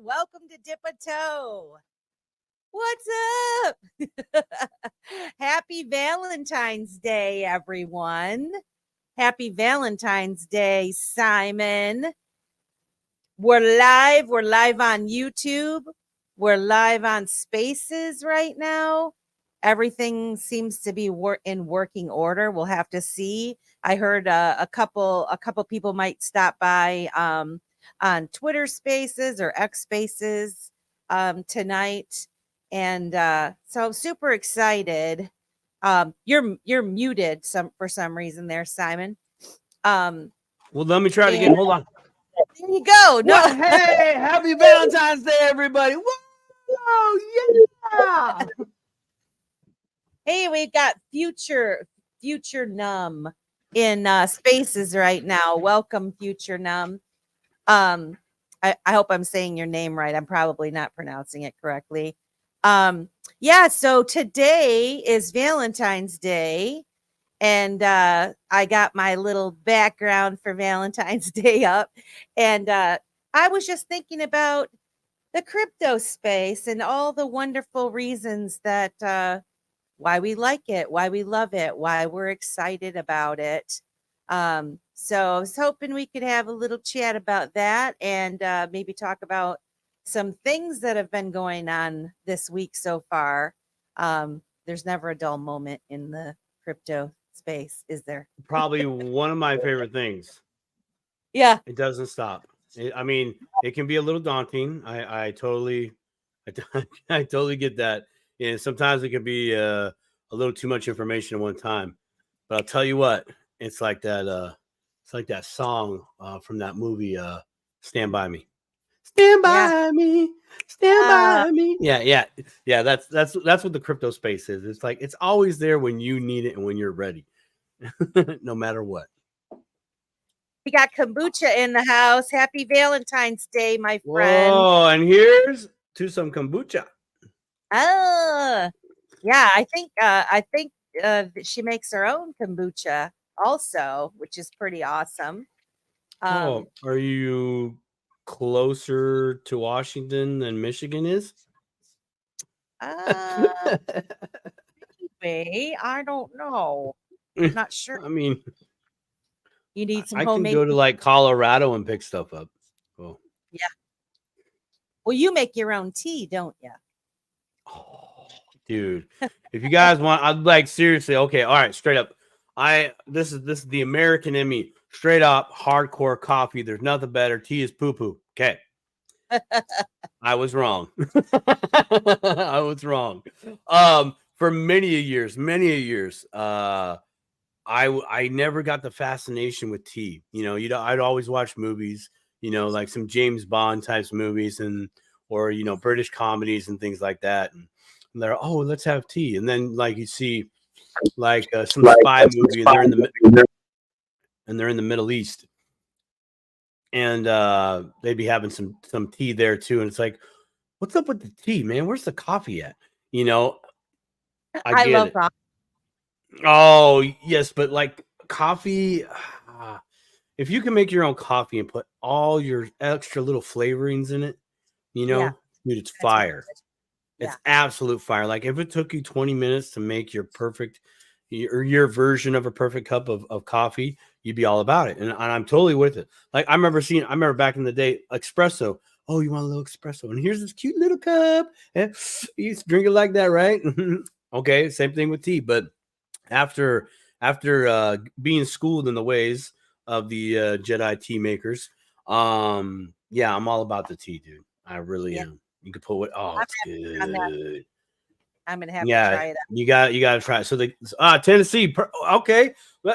Welcome to Dip a Toe. What's up? Happy Valentine's Day, everyone. Happy Valentine's Day, Simon. We're live. We're live on YouTube. We're live on Spaces right now. Everything seems to be in working order. We'll have to see. I heard a couple people might stop by on Twitter Spaces or X Spaces tonight, and so I'm super excited. You're muted for some reason there, Simon. Well, let me try it again. Hold on. There you go. No, well, hey, happy Valentine's Day, everybody! Whoa, yeah. Hey, we've got future Numb in Spaces right now. Welcome, Future Numb. I hope I'm saying your name right. I'm probably not pronouncing it correctly. Yeah, so today is Valentine's Day, and I got my little background for Valentine's Day up, and I was just thinking about the crypto space and all the wonderful reasons that why we like it, why we love it, why we're excited about it. So I was hoping we could have a little chat about that and maybe talk about some things that have been going on this week so far. There's never a dull moment in the crypto space, is there? Probably one of my favorite things. Yeah. It doesn't stop. I mean, it can be a little daunting. I totally get that. And sometimes it can be a little too much information at one time. But I'll tell you what, it's like that song from that movie, Stand By Me. Stand by me. Stand by me. Yeah. That's what the crypto space is. It's like it's always there when you need it and when you're ready, no matter what. We got kombucha in the house. Happy Valentine's Day, my friend. Oh, and here's to some kombucha. Oh, yeah. I think she makes her own kombucha also, which is pretty awesome. Are you closer to Washington than Michigan is? Maybe. I don't know. I'm not sure. I mean, you need some I homemade. can go to like Colorado and pick stuff up. Oh. Yeah. Well, you make your own tea, don't you? Oh, dude. If you guys want, I'd like seriously. Okay, all right, straight up. This is the American in me. Straight up, hardcore coffee. There's nothing better. Tea is poo-poo. Okay. I was wrong. I was wrong. For many years, I never got the fascination with tea. I'd always watch movies, like some James Bond types movies or British comedies and things like that. And they're, oh, let's have tea. And then like you see like some spy movie and they're in the Middle East. And they'd be having some tea there too. And it's like, what's up with the tea, man? Where's the coffee at? I love coffee. Oh, yes, but like coffee, if you can make your own coffee and put all your extra little flavorings in it, dude, it's fire. It's absolute fire. Like if it took you 20 minutes to make your version of a perfect cup of coffee, you'd be all about it. And I'm totally with it. Like I remember back in the day, espresso. Oh, you want a little espresso? And here's this cute little cup. And you drink it like that, right? Okay, same thing with tea. But after being schooled in the ways of the Jedi tea makers, I'm all about the tea, dude. I really am. You could put it's good. I'm gonna have to try it out. You got to try it. So Tennessee, okay,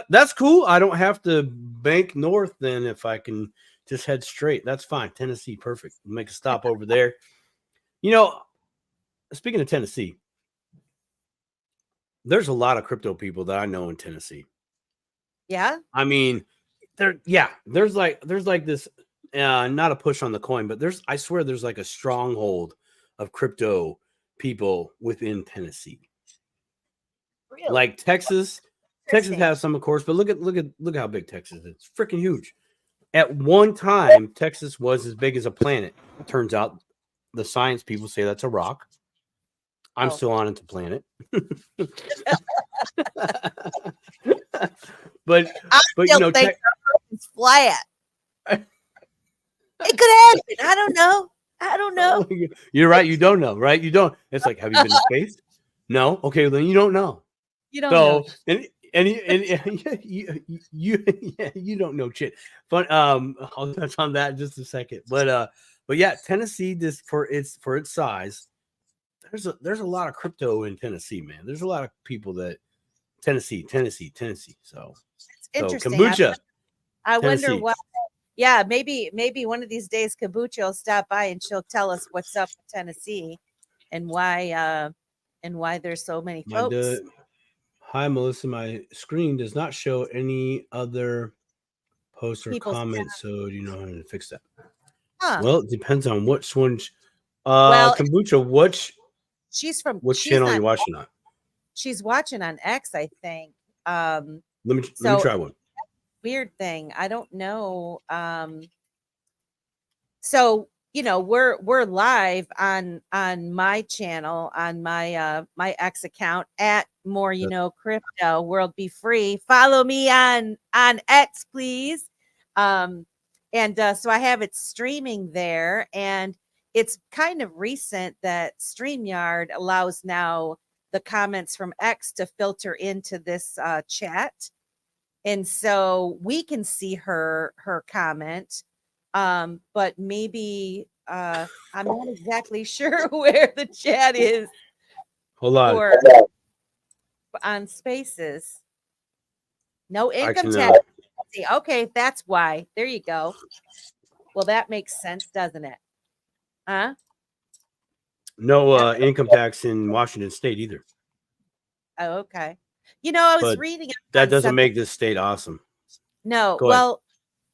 that's cool. I don't have to bank north then if I can just head straight. That's fine. Tennessee, perfect. We'll make a stop over there. Speaking of Tennessee, there's a lot of crypto people that I know in Tennessee. Yeah. I mean, there's like this, not a push on the coin, but I swear there's like a stronghold of crypto people within Tennessee. Really? Like Texas has some, of course, but look how big Texas is. It's freaking huge. At one time, Texas was as big as a planet. Turns out the science people say that's a rock. I'm still on it, the planet. but I you still know, think it's flat. It could happen. I don't know. I don't know. You're right. You don't know, right? You don't. It's like, have you been to space? No. Okay, then you don't know. You don't know. And you don't know shit. But I'll touch on that in just a second. But yeah, Tennessee, this for its size, there's a lot of crypto in Tennessee, man. There's a lot of people that Tennessee. So It's interesting. kombucha. I wonder Tennessee. what. Yeah, maybe one of these days Kombucha will stop by and she'll tell us what's up with Tennessee and why there's so many folks. Hi, Melissa. My screen does not show any other posts or People's comments, so do you know how to fix that? Huh. Well, it depends on which one. Well, kombucha. She's channel you watching on? She's watching on X, I think. Let me try one. Weird thing. I don't know. So we're live on my channel, on my my X account at More Crypto. World Be Free. Follow me on X, please. And so I have it streaming there, and it's kind of recent that StreamYard allows now the comments from X to filter into this chat. And so we can see her comment. But maybe I'm not exactly sure where the chat is. Hold on. On Spaces. No income tax. Okay, that's why. There you go. Well, that makes sense, doesn't it? Huh? No income tax in Washington State either. Oh, okay. I was reading. That doesn't make this state awesome. No. Well,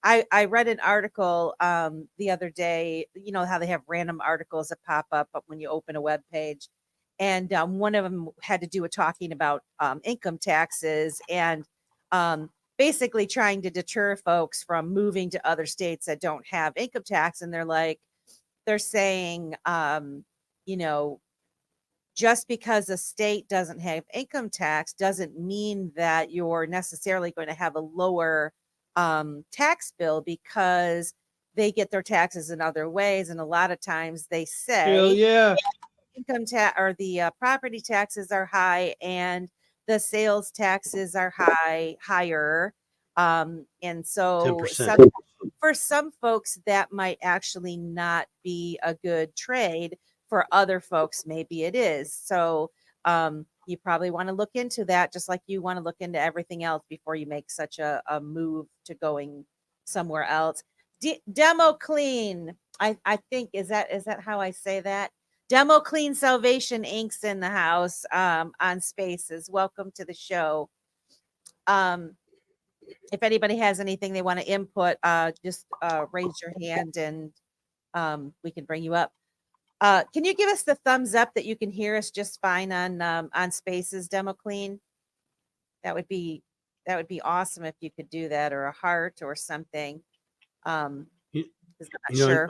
I read an article the other day. You know how they have random articles that pop up when you open a web page, and one of them had to do with talking about income taxes and basically trying to deter folks from moving to other states that don't have income tax. And they're saying, just because a state doesn't have income tax doesn't mean that you're necessarily going to have a lower tax bill, because they get their taxes in other ways. And a lot of times they say income tax or the property taxes are high and the sales taxes are higher. And so for some folks, that might actually not be a good trade. For other folks, maybe it is. So you probably want to look into that, just like you want to look into everything else before you make such a move to going somewhere else. Demo Clean, I think, is that how I say that? Demo Clean Salvation Inc.'s in the house on Spaces. Welcome to the show. If anybody has anything they want to input, just raise your hand and we can bring you up. Can you give us the thumbs up that you can hear us just fine on Spaces, Demo Clean? That would be awesome if you could do that, or a heart or something. I'm not sure.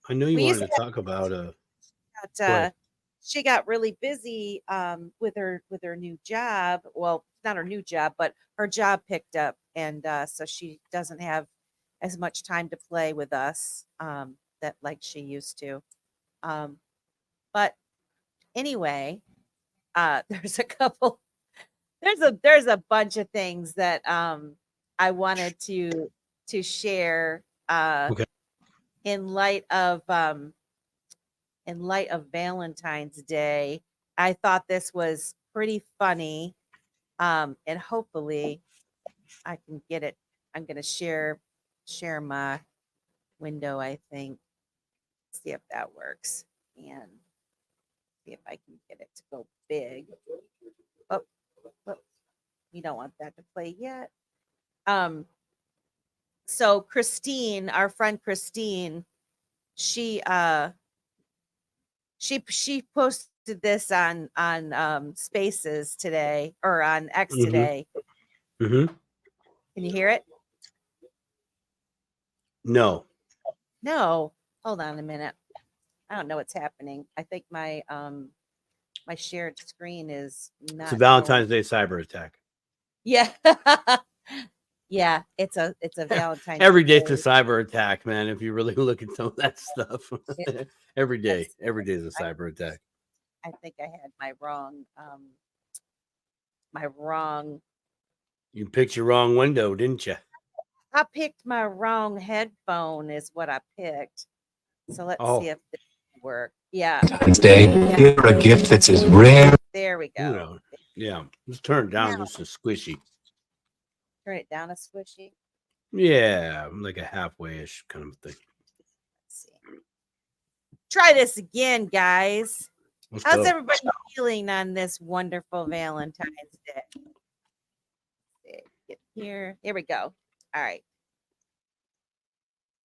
I know you wanted to talk about she got really busy with her new job. Well, not her new job, but her job picked up, and so she doesn't have as much time to play with us that like she used to. But anyway, there's a bunch of things that I wanted to share in light of Valentine's Day. I thought this was pretty funny, and hopefully I can get it. I'm going to share my window, I think. See if that works, and see if I can get it to go big. Oh, we don't want that to play yet. So Christine, our friend Christine, she posted this on Spaces today, or on X today. Mm-hmm. Can you hear it? No. Hold on a minute. I don't know what's happening. I think my my shared screen is It's not a going. Valentine's Day cyber attack. Yeah. Yeah, it's a Valentine's Every day it's a Day. cyber attack, man. If you really look at some of that stuff, It- every day yes, is a I, cyber attack. I think I had my wrong. You picked your wrong window, didn't you? I picked my wrong headphone is what I picked. So let's see Oh, if this will work. Yeah. Valentine's Day, Yeah. give her a gift that's as rare. There we you go. know, yeah. Just turn it down Now just a squishy. turn it down a squishy. Yeah, like a halfway-ish kind of thing. Let's see. Try this again, guys. Let's How's go. everybody feeling on this wonderful Valentine's Day? Get here. Here we go. All right.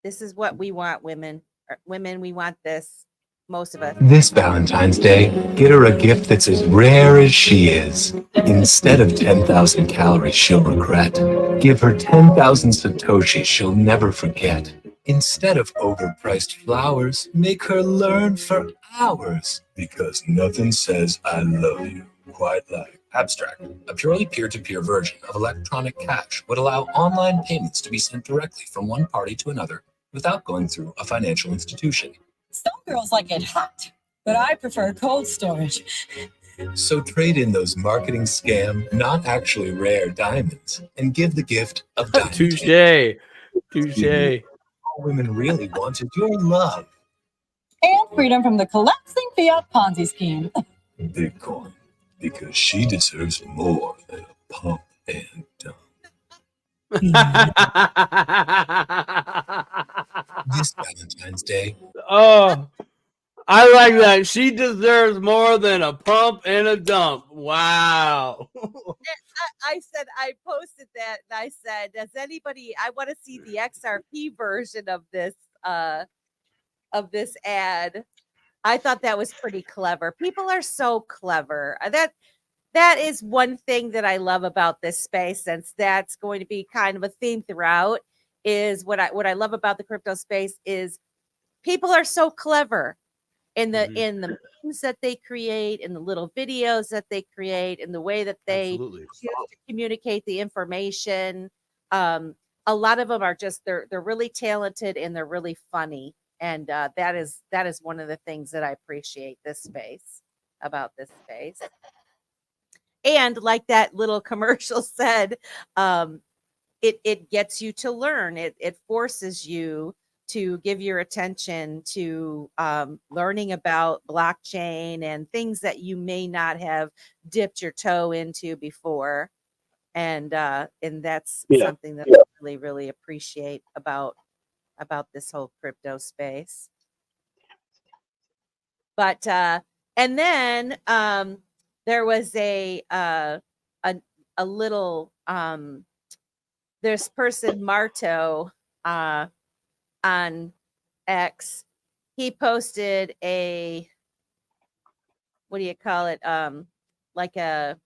This is what we want, women. Women, we want this. Most of us. This Valentine's Day, get her a gift that's as rare as she is. Instead of 10,000 calories she'll regret, give her 10,000 Satoshis she'll never forget. Instead of overpriced flowers, make her learn for hours. Because nothing says I love you quite like Abstract, a purely peer-to-peer version of electronic cash, would allow online payments to be sent directly from one party to another without going through a financial institution. Some girls like it hot, but I prefer cold storage. So trade in those marketing scam, not actually rare diamonds and give the gift of diamond. Touche. Touche. All women really wanted your love. And freedom from the collapsing fiat Ponzi scheme. Bitcoin, because she deserves more than a pump and dump. This Valentine's Day, Oh, I like that. She deserves more than a pump and a dump. Wow. I said I posted that and I said, does anybody I want to see the XRP version of this ad. I thought that was pretty clever. People are so clever. That is one thing that I love about this space, since that's going to be kind of a theme throughout, is what I love about the crypto space is people are so clever in the memes that they create, in the little videos that they create, in the way that they Absolutely. choose to communicate the information. A lot of them are just they're really talented and they're really funny, and that is one of the things that I appreciate about this space. And like that little commercial said, it gets you to learn. It forces you to give your attention to learning about blockchain and things that you may not have dipped your toe into before. And that's something that I really, really appreciate about this whole crypto space. But and then there was a little this person Marto on X. He posted a, what do you call it? Like a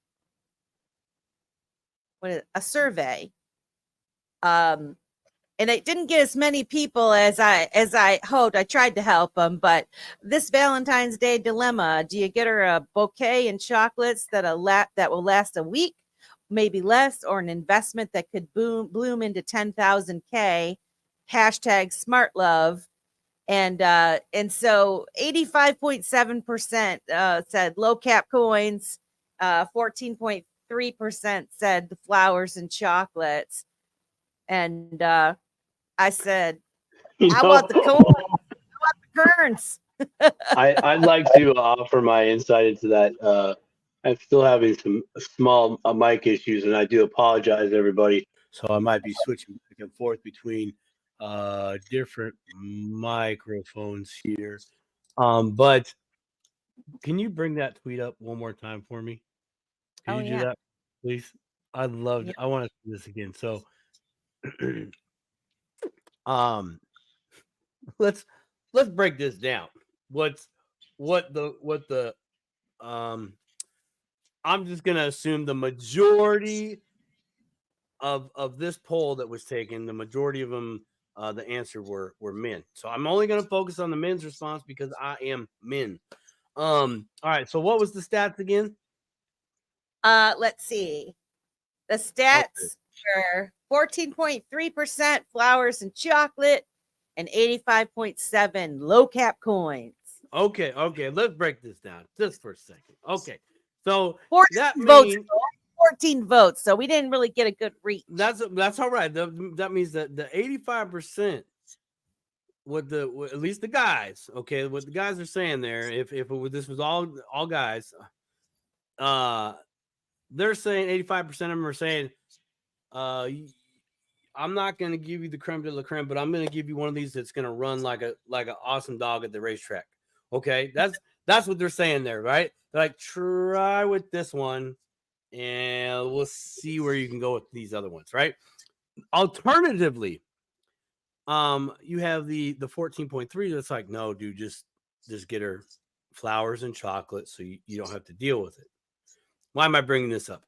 survey. And it didn't get as many people as I hoped. I tried to help them, but this Valentine's Day dilemma: do you get her a bouquet and chocolates that will last a week, maybe less, or an investment that could bloom into 10,000K? Hashtag smart love. And so 85.7% said low cap coins, 14.3% said the flowers and chocolates. And I said, I want the coins. I want the kerns. I'd like to offer my insight into that. I'm still having some small mic issues, and I do apologize, everybody. So I might be switching back and forth between different microphones here. But can you bring that tweet up one more time for me? Can you do that, please? I'd love to. I want to see this again. So, let's break this down. What the I'm just gonna assume the majority of this poll that was taken, the majority of them the answer were men. So I'm only going to focus on the men's response because I am men. All right. So what was the stats again? Let's see. The stats were 14.3% flowers and chocolate and 85.7 low cap coins. Okay. Let's break this down just for a second. Okay. So 14 that votes. means 14 votes. So we didn't really get a good reach. that's all right. That means that the 85% with at least the guys, okay, what the guys are saying there, if this was all guys, they're saying 85% of them are saying, I'm not going to give you the creme de la creme, but I'm going to give you one of these that's going to run like an awesome dog at the racetrack. Okay, that's what they're saying there, right? They're like, try with this one, and we'll see where you can go with these other ones, right? Alternatively, you have the 14.3 that's like, no, dude, just get her flowers and chocolate so you don't have to deal with it. Why am I bringing this up?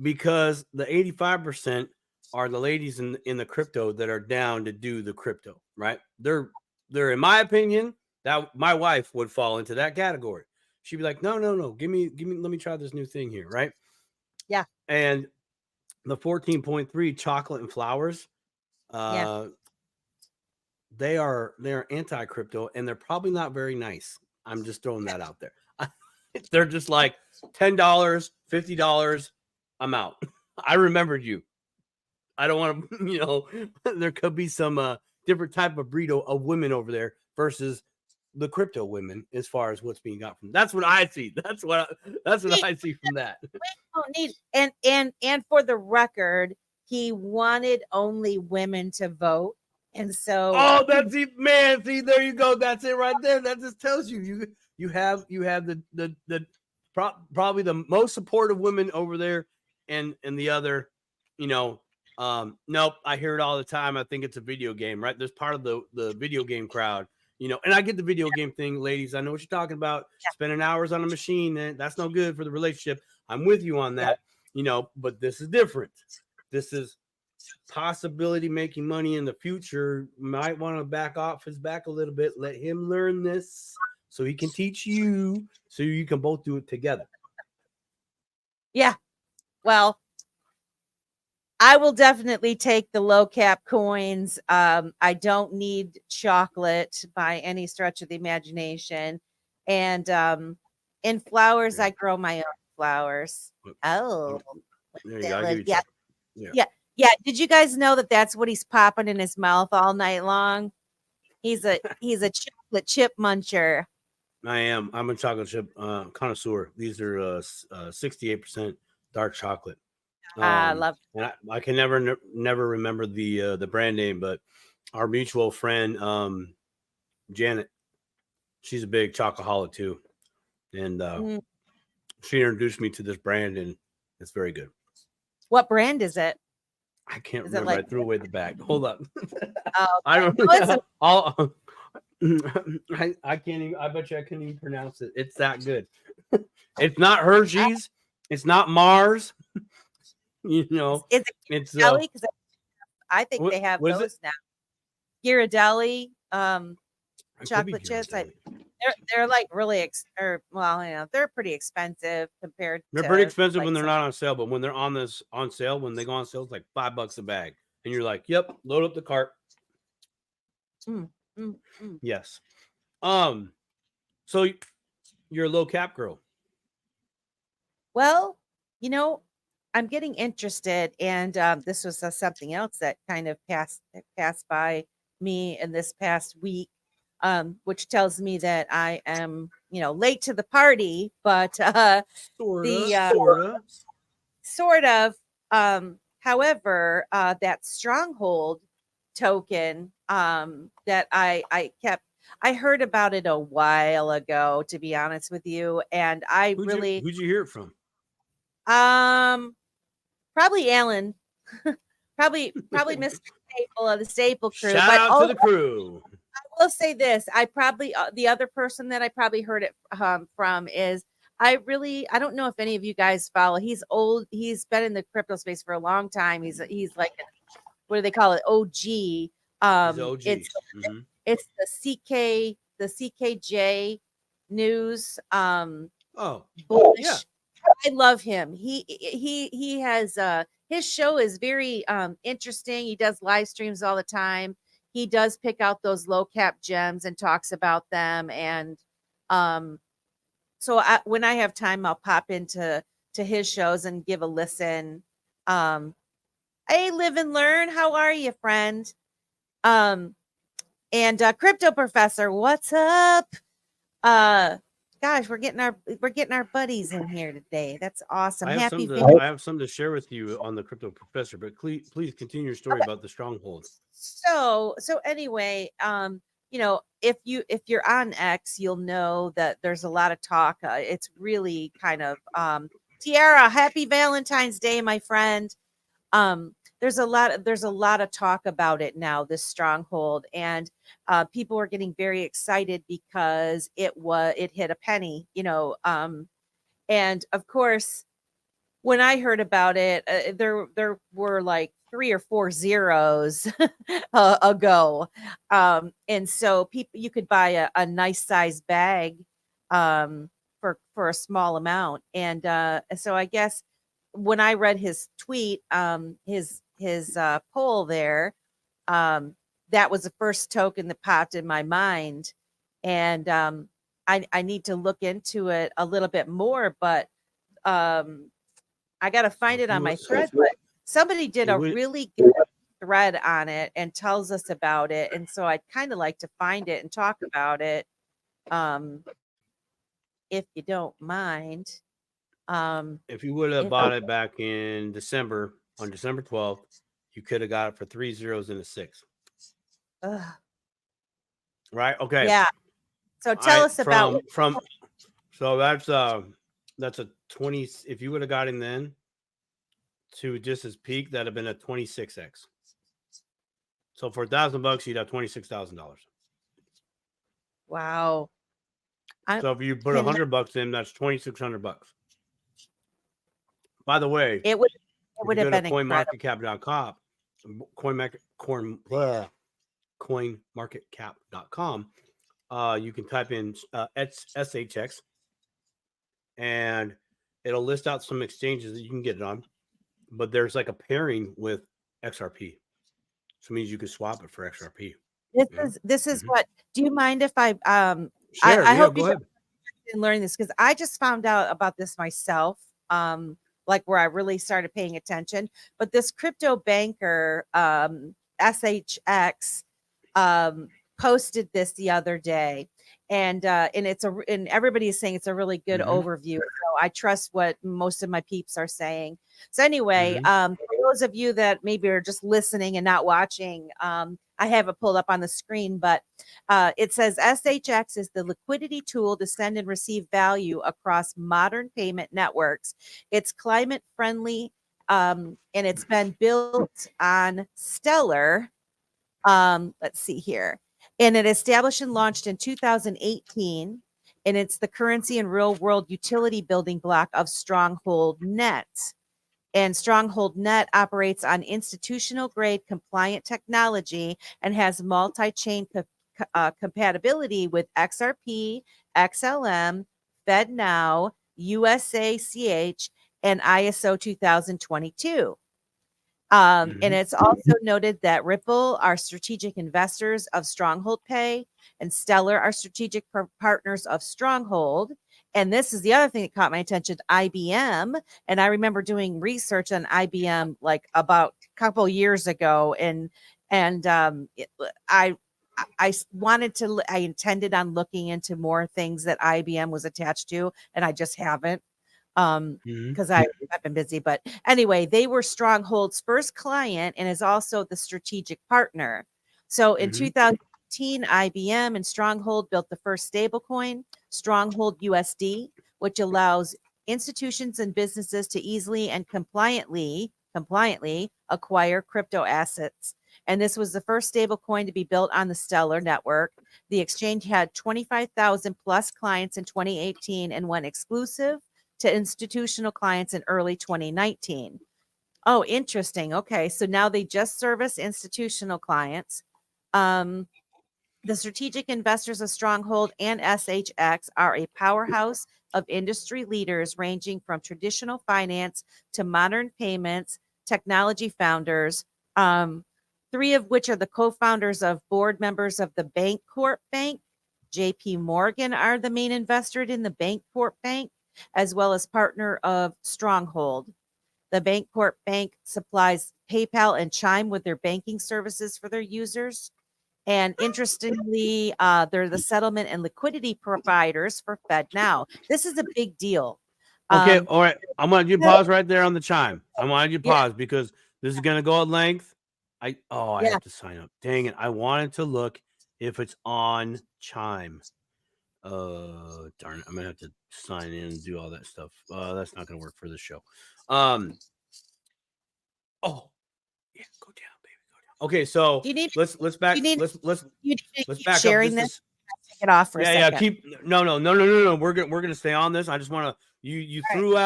Because the 85% are the ladies in the crypto that are down to do the crypto, right? They're in my opinion, that my wife would fall into that category. She'd be like, no, give me, let me try this new thing here, right? Yeah. And the 14.3 chocolate and flowers, they're anti-crypto and they're probably not very nice. I'm just throwing that out there. They're just like $10, $50. I'm out. I remembered you. I don't want to, there could be some different type of breed of women over there versus the crypto women as far as what's being got from. That's what I see. That's what I see from that. We don't need and for the record, he wanted only women to vote. And so that's it, man. See, there you go. That's it right there. That just tells you have the probably the most supportive women over there and the other, nope, I hear it all the time. I think it's a video game, right? There's part of the video game crowd, and I get the video game thing, ladies. I know what you're talking about. Spending hours on a machine, and that's no good for the relationship. I'm with you on that, but this is different. This is possibility making money in the future. Might want to back off his back a little bit. Let him learn this so he can teach you so you can both do it together. Yeah. Well, I will definitely take the low cap coins. I don't need chocolate by any stretch of the imagination. And in flowers, I grow my own flowers. Oh, there you go. Yeah. Did you guys know that that's what he's popping in his mouth all night long? He's a chocolate chip muncher. I'm a chocolate chip connoisseur. These are 68% dark chocolate. I love it. And I can never remember the brand name, but our mutual friend Janet, she's a big chocoholic too, and she introduced me to this brand, and it's very good. What brand is it? I can't remember. I threw away the bag. Hold up. Oh, I don't know. I can't even. I bet you I couldn't even pronounce it. It's that good. It's not Hershey's. It's not Mars. It's Ghirardelli, because I think they have those now. Ghirardelli chocolate chips. They're like really they're pretty expensive compared. They're pretty expensive when they're not on sale, but when they're on sale, when they go on sale, it's like $5 a bag, and you're like, "Yep, load up the cart." Yes. So you're a low cap girl. Well, I'm getting interested, and this was something else that kind of passed by me in this past week, which tells me that I am, late to the party, but sort of. However, that stronghold token that I heard about it a while ago, to be honest with you, and who'd you hear it from? Probably Alan, probably Mr. Staple of the Staple Crew. Shout out to the crew. I will say this: I probably the other person that I probably heard it from is I don't know if any of you guys follow. He's old. He's been in the crypto space for a long time. He's like what do they call it? OG. He's OG. It's Mhm. it's the CKJ news. Oh, Bush. yeah. I love him. He has his show is very interesting. He does live streams all the time. He does pick out those low cap gems and talks about them. And um, so when I have time, I'll pop into his shows and give a listen. Hey, live and learn. How are you, friend? Um, and Crypto Professor, what's up? Uh, gosh, we're getting our buddies in here today. That's awesome. I have Happy something to share with you on the Crypto Professor, but please continue your story Okay. about the stronghold. So anyway, if you're on X, you'll know that there's a lot of talk. It's really kind of Tiara, happy Valentine's Day, my friend. There's a lot of talk about it now, this stronghold, and people are getting very excited because it hit a penny, and of course when I heard about it, there were like 3 or 4 zeros ago, and so people you could buy a nice size bag for a small amount, and so I guess when I read his tweet, his poll there, that was the first token that popped in my mind, and I need to look into it a little bit more, but um I got to find If it on you my would- thread, but somebody did it a would- really good thread on it and tells us about it. And so I'd kind of like to find it and talk about it. If you don't mind. If you would have If bought it back in December, on December 12th, you could have got it for 3 zeros and a 6. ugh, Right? Okay. yeah. So tell us about from so that's a 20. If you would have got in then to just his peak, that'd have been a 26x. So for $1,000, you'd have $26,000. wow. So if you put $100 in, that's $2,600. By the way, It would if you have go to been incredible. coinmarketcap.com, coinmarketcap.com, you can type in SHX and it'll list out some exchanges that you can get it on. But there's like a pairing with XRP. So it means you can swap it for XRP. This is what, do you mind if I Sure, I hope go you ahead. and learn this because I just found out about this myself, like where I really started paying attention. But this crypto banker, SHX, posted this the other day, and and everybody is saying it's a really good overview. So I trust what most of my peeps are saying. So anyway, for those of you that maybe are just listening and not watching, I have it pulled up on the screen, but it says SHX is the liquidity tool to send and receive value across modern payment networks. It's climate friendly, and it's been built on Stellar. Let's see here. And it established and launched in 2018. And it's the currency and real world utility building block of Stronghold Net. And Stronghold Net operates on institutional grade compliant technology and has multi-chain compatibility with XRP, XLM, FedNow, USACH, and ISO 2022. And it's also noted that Ripple are strategic investors of Stronghold Pay, and Stellar are strategic partners of Stronghold. And this is the other thing that caught my attention, IBM. And I remember doing research on IBM like about a couple years ago. I intended on looking into more things that IBM was attached to, and I just haven't. Because I've been busy. But anyway, they were Stronghold's first client and is also the strategic partner. So in 2018, IBM and Stronghold built the first stablecoin, Stronghold USD, which allows institutions and businesses to easily and compliantly acquire crypto assets. And this was the first stablecoin to be built on the Stellar network. The exchange had 25,000 plus clients in 2018 and went exclusive to institutional clients in early 2019. Oh, interesting. Okay. So now they just service institutional clients. The strategic investors of Stronghold and SHX are a powerhouse of industry leaders ranging from traditional finance to modern payments, technology founders, three of which are the co-founders of board members of the Bancorp Bank. JP Morgan are the main investor in the Bancorp Bank, as well as partner of Stronghold. The Bancorp Bank supplies PayPal and Chime with their banking services for their users. And interestingly, they're the settlement and liquidity providers for FedNow. This is a big deal. Okay, all right. I'm gonna do pause right there on the chime. I want you to Yeah. pause because this is gonna go at length. I Yeah. have to sign up. Dang it! I wanted to look if it's on chime. Darn it! I'm gonna have to sign in and do all that stuff. That's not gonna work for this show. Oh, yeah, go down, baby, go down. Okay, so You need let's back. you need Let's you need to let's keep back up. sharing this. Take it off for a Yeah, second. keep no. We're gonna stay on this. I just want to you All threw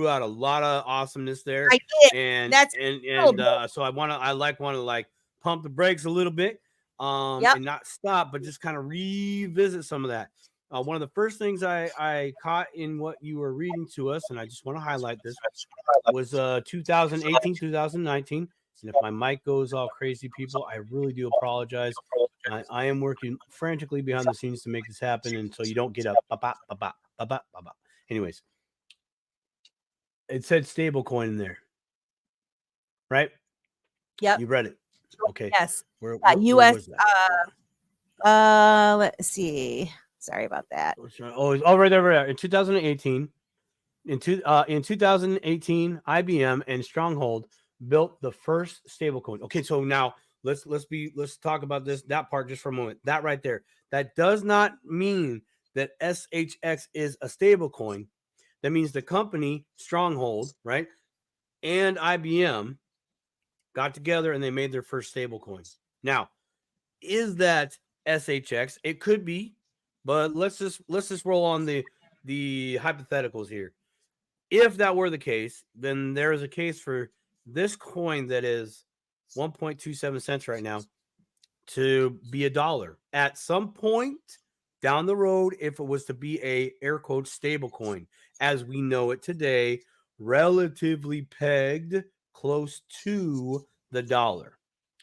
out a lot of awesomeness there, I did. and That's so I want to like pump the brakes a little bit, Yep. and not stop, but just kind of revisit some of that. One of the first things I caught in what you were reading to us, and I just want to highlight this, was 2018, 2019. And if my mic goes all crazy, people, I really do apologize. I am working frantically behind the scenes to make this happen, and so you don't get a ba-ba, ba-ba, ba-ba, ba-ba. Anyways, it said stable coin in there, right? Yep. You read it. Okay. Yes. Where US. was that? Let's see. Sorry about that. Oh, right there. In 2018, in 2018, IBM and Stronghold built the first stablecoin. Okay, so now let's talk about that part just for a moment. That right there, that does not mean that SHX is a stablecoin. That means the company Stronghold, right, and IBM got together and they made their first stablecoin. Now, is that SHX? It could be, but let's just roll on the hypotheticals here. If that were the case, then there is a case for this coin that is 1.27 cents right now to be $1 at some point down the road. If it was to be a air quote stable coin as we know it today, relatively pegged close to the dollar,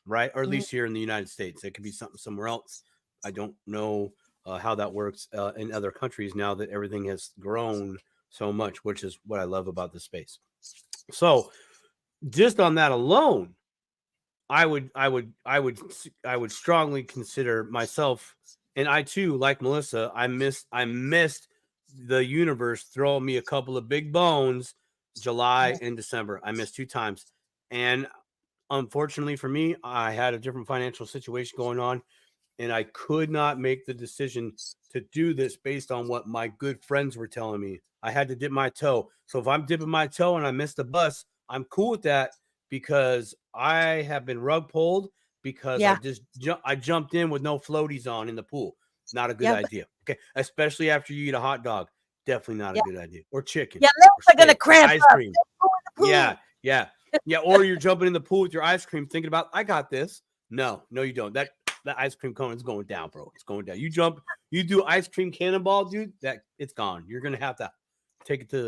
right? Or at least here in the United States. It could be something somewhere else. I don't know how that works in other countries now that everything has grown so much, which is what I love about the space. So just on that alone, I would strongly consider myself, and I too, like Melissa, I missed the universe throwing me a couple of big bones July and December. I missed 2 times. And unfortunately for me, I had a different financial situation going on, and I could not make the decision to do this based on what my good friends were telling me. I had to dip my toe. So if I'm dipping my toe and I missed the bus, I'm cool with that because I have been rug pulled because I jumped in with no floaties on in the pool. Not a good idea. Okay. Especially after you eat a hot dog. Definitely not a good idea. Or chicken. Yeah, lips are going to cramp ice up. cream. Yeah. Or you're jumping in the pool with your ice cream thinking about, I got this. No, you don't. That ice cream cone is going down, bro. It's going down. You do ice cream cannonball, dude. That it's gone. You're gonna have to take it to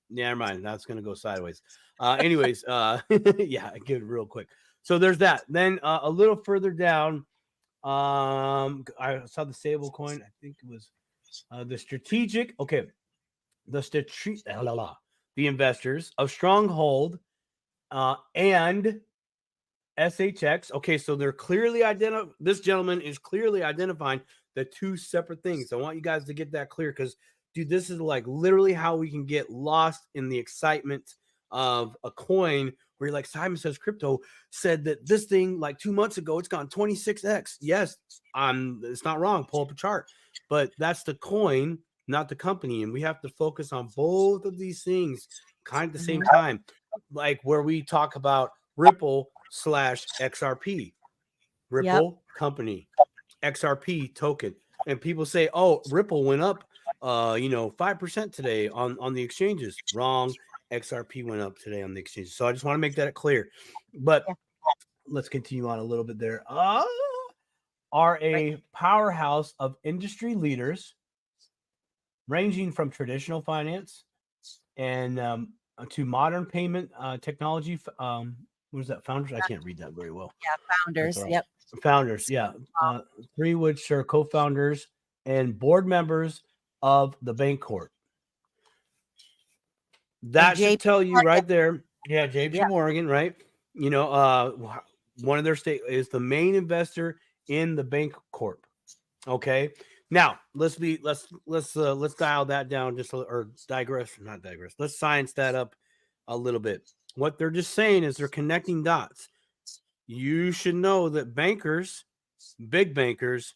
never mind. That's gonna go sideways. Anyways, yeah, I get it real quick. So there's that. Then a little further down, I saw the stable coin. I think it was the strategic. Okay, the investors of Stronghold and SHX. Okay, so they're clearly this gentleman is clearly identifying the 2 separate things. I want you guys to get that clear because, dude, this is like literally how we can get lost in the excitement of a coin where you're like, Simon Says Crypto said that this thing like 2 months ago, it's gone 26x. Yes, it's not wrong. Pull up a chart, but that's the coin, not the company. And we have to focus on both of these things kind of at the same time. Like where we talk about Ripple / XRP, Ripple company, XRP token, and people say, "Oh, Ripple went up, 5% today on the exchanges." Wrong, XRP went up today on the exchanges. So I just want to make that clear. But let's continue on a little bit there. Are a powerhouse of industry leaders, ranging from traditional finance and to modern payment technology. What is that? Founders? I can't read that very well. Yeah, founders. Yep. Founders. Yeah. Three which are co-founders and board members of the bank court. That should tell you right there. Yeah, JP Morgan, right? You know, one of their state is the main investor in the bank corp. Okay. Now let's dial that down just or digress, not digress. Let's science that up a little bit. What they're just saying is they're connecting dots. You should know that bankers, big bankers,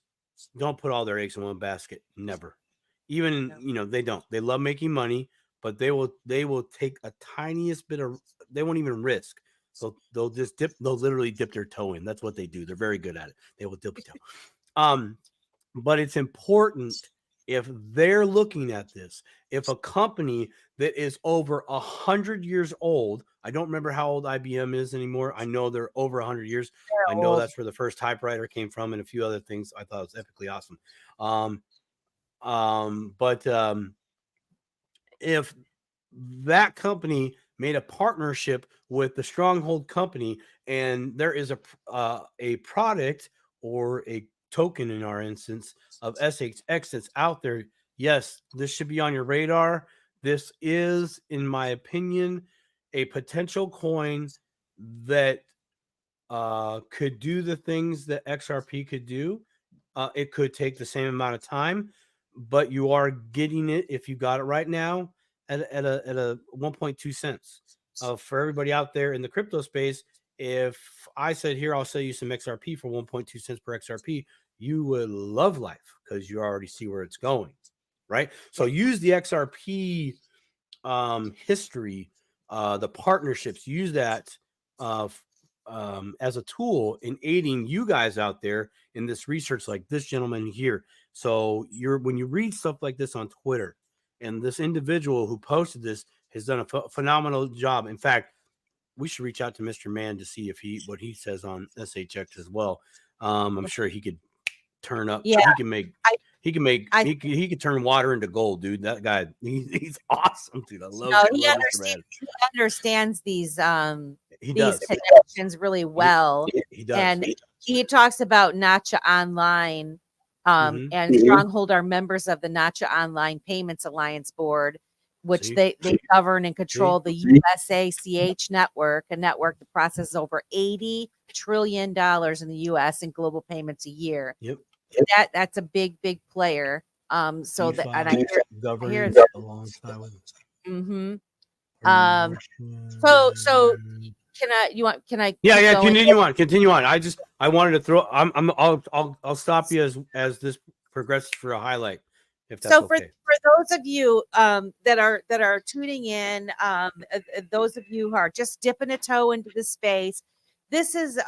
don't put all their eggs in one basket. Never. Even, you know, they don't. They love making money, but they will take a tiniest bit of, they won't even risk. So they'll literally dip their toe in. That's what they do. They're very good at it. They will dip their toe. But it's important if they're looking at this, if a company that is over 100 years old, I don't remember how old IBM is anymore. I know they're over 100 years. I know that's where the first typewriter came from and a few other things. I thought it was epically awesome. But if that company made a partnership with the Stronghold company and there is a product or a token in our instance of SHX that's out there, yes, this should be on your radar. This is, in my opinion, a potential coin that could do the things that XRP could do. It could take the same amount of time, but you are getting it if you got it right now at a 1.2 cents. For everybody out there in the crypto space, if I said here, I'll sell you some XRP for 1.2 cents per XRP, you would love life because you already see where it's going, right? So use the XRP history, the partnerships, use that as a tool in aiding you guys out there in this research, like this gentleman here. So when you read stuff like this on Twitter, and this individual who posted this has done a phenomenal job. In fact, we should reach out to Mr. Mann to see what he says on SHX as well. I'm sure he could turn up. Yeah, he could turn water into gold, dude. That guy, he's awesome, dude. I love. No, he understands these connections really well. He does. And he talks about Nacha Online and Stronghold are members of the Nacha Online Payments Alliance Board, which they govern and control the USACH network, a network that processes over $80 trillion in the U.S. in global payments a year. Yep. That's a big player. So that, and I hear alongside with. So can I Yeah, continue on. I wanted to throw I'll stop you as this progresses for a highlight, if that's so okay. For those of you that are tuning in, those of you who are just dipping a toe into the space, this is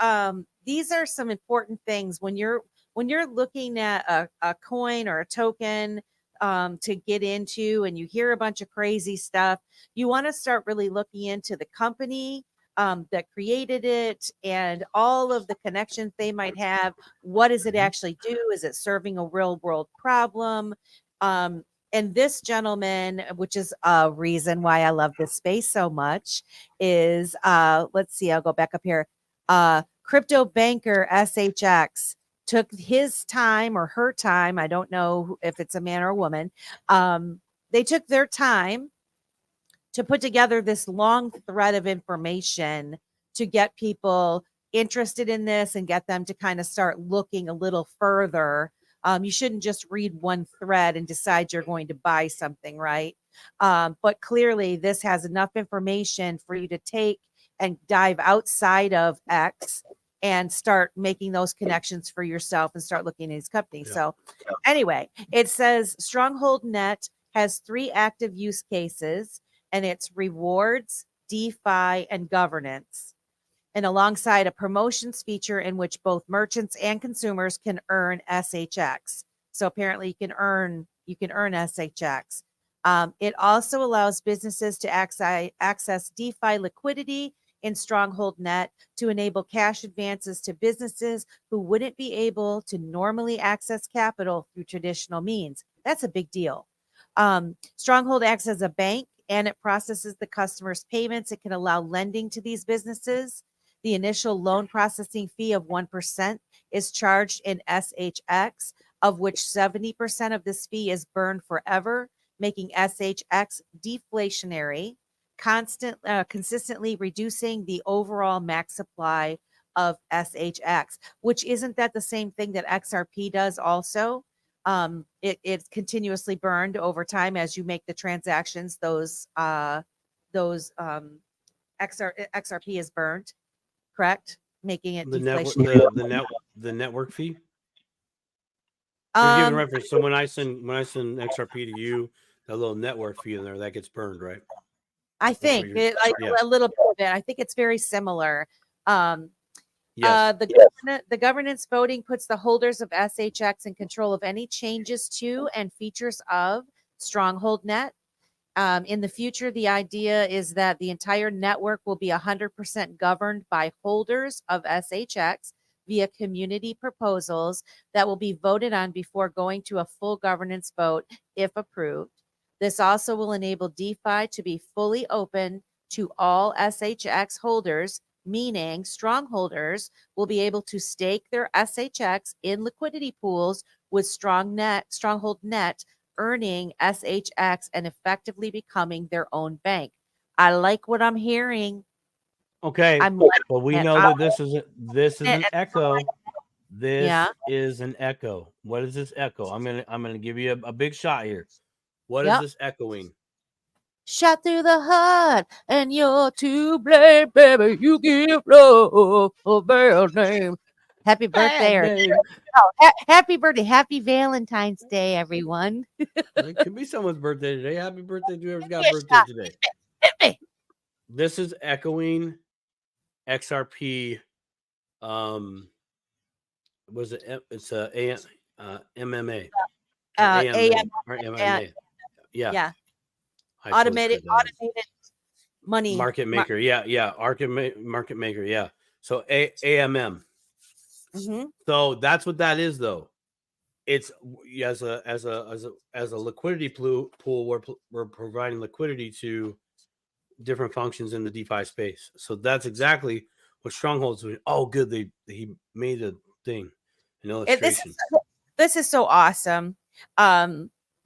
these are some important things when you're looking at a coin or a token to get into, and you hear a bunch of crazy stuff. You want to start really looking into the company that created it and all of the connections they might have. What does it actually do? Is it serving a real world problem? And this gentleman, which is a reason why I love this space so much, is let's see, I'll go back up here. CryptoBankerSHK took his time or her time. I don't know if it's a man or a woman. They took their time to put together this long thread of information to get people interested in this and get them to kind of start looking a little further. You shouldn't just read one thread and decide you're going to buy something, right? But clearly this has enough information for you to take and dive outside of X and start making those connections for yourself and start looking at these companies. So anyway, it says Stronghold Net has 3 active use cases, and it's rewards, DeFi, and governance. And alongside a promotions feature in which both merchants and consumers can earn SHX. So apparently you can earn SHX. It also allows businesses to access DeFi liquidity in Stronghold Net to enable cash advances to businesses who wouldn't be able to normally access capital through traditional means. That's a big deal. Stronghold acts as a bank and it processes the customer's payments. It can allow lending to these businesses. The initial loan processing fee of 1% is charged in SHX, of which 70% of this fee is burned forever, making SHX deflationary, consistently reducing the overall max supply of SHX, which isn't that the same thing that XRP does also? It's continuously burned over time as you make the transactions. XRP is burned, correct? Making it The network, deflationary. the network fee. You're giving reference. So when I send XRP to you, that little network fee in there that gets burned, right? I think a little bit of it. I think it's very similar. Yes. The governance voting puts the holders of SHX in control of any changes to and features of Stronghold Net. In the future, the idea is that the entire network will be 100% governed by holders of SHX via community proposals that will be voted on before going to a full governance vote if approved. This also will enable DeFi to be fully open to all SHX holders, meaning strongholders will be able to stake their SHX in liquidity pools with Stronghold Net, earning SHX and effectively becoming their own bank. I like what I'm hearing. Okay, but we know that this is an echo. This is an echo. What is this echo? I'm gonna give you a big shot here. What is this echoing? Shot through the heart, and you're to blame, baby. You give love a bad name. Happy birthday! Happy birthday! Happy Valentine's Day, everyone. It could be someone's birthday today. Happy birthday to whoever's got a birthday today. This is echoing XRP. Was it? It's MMA. MMA. Yeah. Automated money market maker. Market maker. Yeah. So AMM. Mm-hmm. So that's what that is, though. It's as a liquidity pool. We're providing liquidity to different functions in the DeFi space. So that's exactly what Stronghold's doing. Oh, good. He made a thing, an illustration. This is so awesome.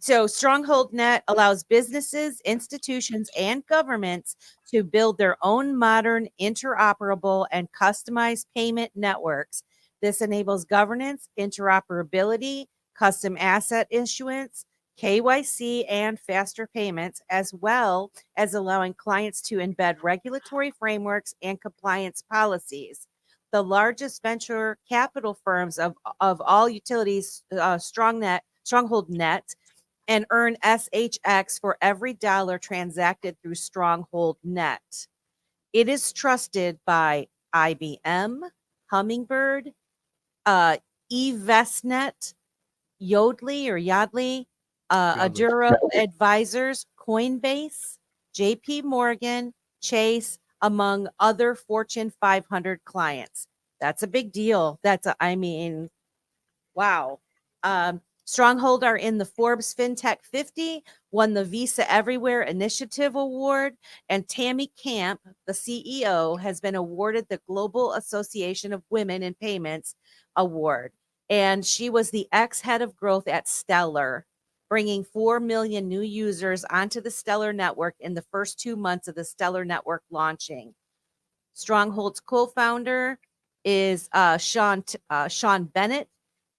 So Stronghold Net allows businesses, institutions, and governments to build their own modern, interoperable, and customized payment networks. This enables governance, interoperability, custom asset issuance, KYC, and faster payments, as well as allowing clients to embed regulatory frameworks and compliance policies. The largest venture capital firms of all utilities, Stronghold Net, and earn SHX for every dollar transacted through Stronghold Net. It is trusted by IBM, Hummingbird, eVestnet, Yodlee, Aduro Advisors, Coinbase, JP Morgan, Chase, among other Fortune 500 clients. That's a big deal. Wow. Stronghold are in the Forbes FinTech 50, won the Visa Everywhere Initiative Award, and Tammy Camp, the CEO, has been awarded the Global Association of Women in Payments Award. And she was the ex-head of growth at Stellar, bringing 4 million new users onto the Stellar network in the first 2 months of the Stellar network launching. Stronghold's co-founder is Sean Bennett,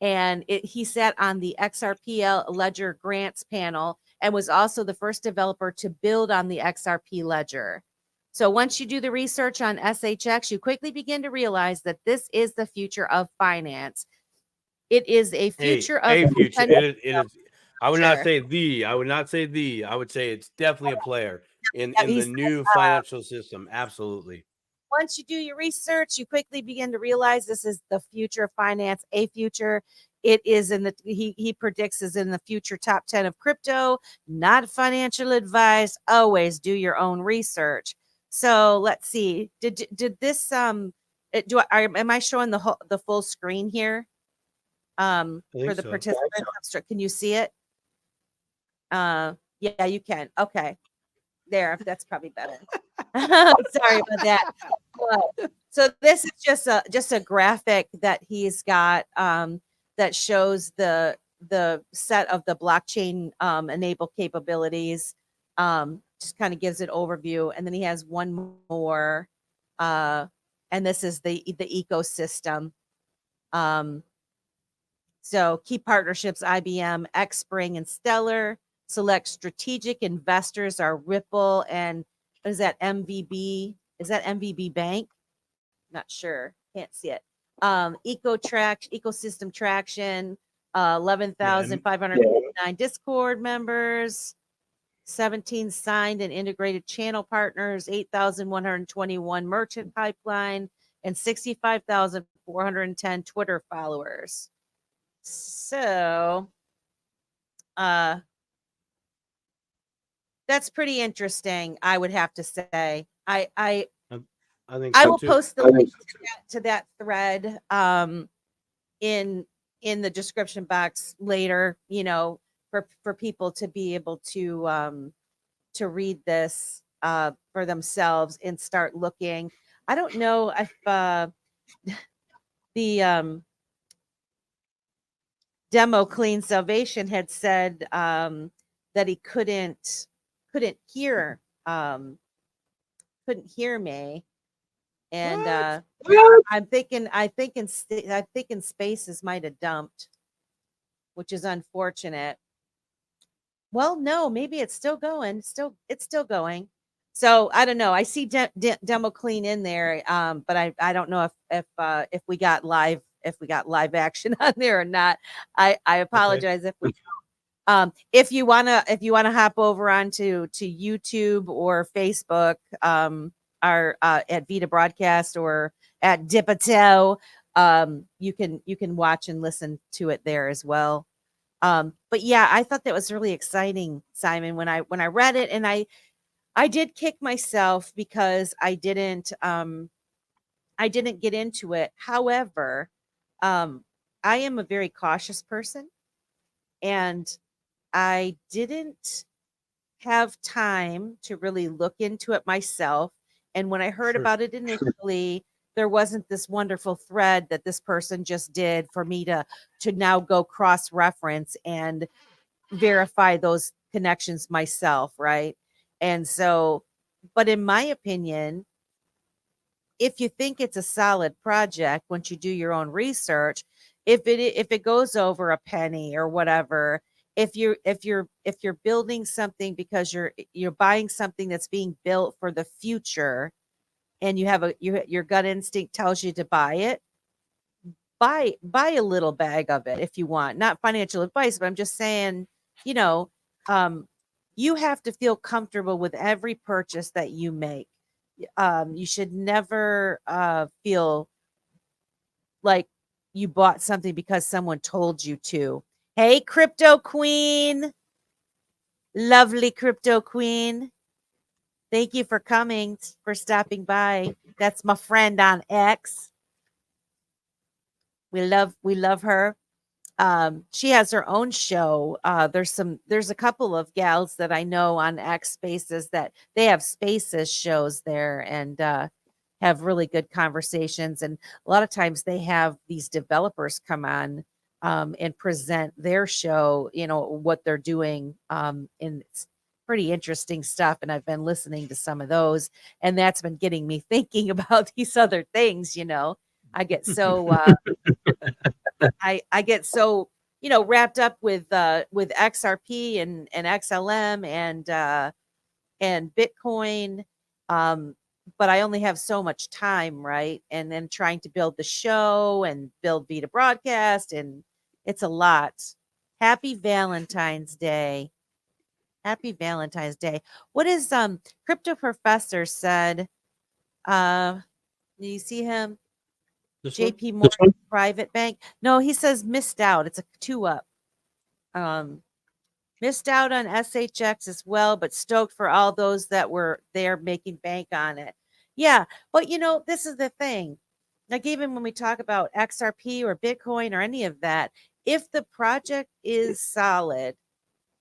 and he sat on the XRP Ledger Grants panel and was also the first developer to build on the XRP Ledger. So once you do the research on SHX, you quickly begin to realize that this is the future of finance. It is a future It is. I would not say the. I would say it's definitely a player in the new financial system. Absolutely. Once you do your research, you quickly begin to realize this is the future of finance, a future. It is he predicts is in the future top 10 of crypto, not financial advice. Always do your own research. So let's see. Did this am I showing the full screen here? I think For the so. participants. Can you see it? Yeah, you can. Okay. There, that's probably better. Sorry about that. But, so this is just a graphic that he's got that shows the set of the blockchain enable capabilities. Just kind of gives it overview, and then he has one more, and this is the ecosystem. So key partnerships: IBM, Xspring, and Stellar. Select strategic investors are Ripple and what is that, MVB? Is that MVB Bank? Not sure. Can't see it. Ecosystem traction, 11,509 Discord members, 17 signed and integrated channel partners, 8,121 merchant pipeline, and 65,410 Twitter followers. So, that's pretty interesting, I would have to say. I think I so will too. post the link to that thread in the description box later, for people to be able to read this for themselves and start looking. I don't know if the demo Clean Salvation had said that he couldn't hear me, and I'm thinking Spaces might have dumped, which is unfortunate. Well, no, maybe it's still going. It's still going. So I don't know. I see demo clean in there, but I don't know if we got live action on there or not. I apologize if we. If you wanna hop over onto YouTube or Facebook, our at Vita Broadcast or at Dipato, you can watch and listen to it there as well. But yeah, I thought that was really exciting, Simon, when I read it, and I did kick myself because I didn't get into it. However, I am a very cautious person, and I didn't have time to really look into it myself. And when I heard about it initially, there wasn't this wonderful thread that this person just did for me to now go cross-reference and verify those connections myself, right? And so, but in my opinion, if you think it's a solid project, once you do your own research, if it goes over a penny or whatever, if you're building something because you're buying something that's being built for the future, and you have your gut instinct tells you to buy it, buy a little bag of it if you want. Not financial advice, but I'm just saying, you have to feel comfortable with every purchase that you make. You should never feel like you bought something because someone told you to. Hey, Crypto Queen. Lovely Crypto Queen. Thank you for coming, for stopping by. That's my friend on X. We love her. She has her own show. There's a couple of gals that I know on X Spaces that they have Spaces shows there, and have really good conversations. And a lot of times they have these developers come on and present their show, what they're doing. And it's pretty interesting stuff. And I've been listening to some of those, and that's been getting me thinking about these other things. I get so I get so wrapped up with XRP and XLM and Bitcoin, but I only have so much time, right? And then trying to build the show and build Vita Broadcast, and it's a lot. Happy Valentine's Day. Happy Valentine's Day. What is Crypto Professor said? Do you see him? JP Morgan Private Bank. No, he says missed out. It's a 2 up. Missed out on SHX as well, but stoked for all those that were there making bank on it. Yeah, but this is the thing. Like even when we talk about XRP or Bitcoin or any of that, if the project is solid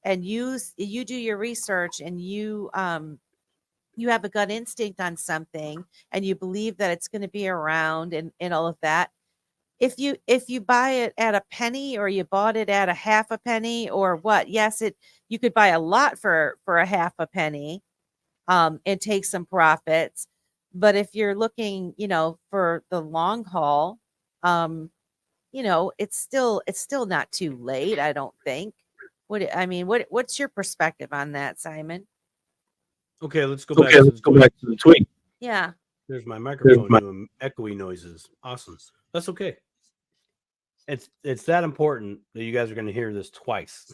and you do your research and you have a gut instinct on something and you believe that it's going to be around and all of that, if you buy it at a penny or you bought it at a half a penny or what, yes, you could buy a lot for a half a penny and take some profits. But if you're looking, for the long haul, it's still not too late, I don't think. What's your perspective on that, Simon? Okay, let's go back to the tweet. Yeah. There's my microphone doing echoey noises. Awesome. That's okay. It's that important that you guys are going to hear this twice.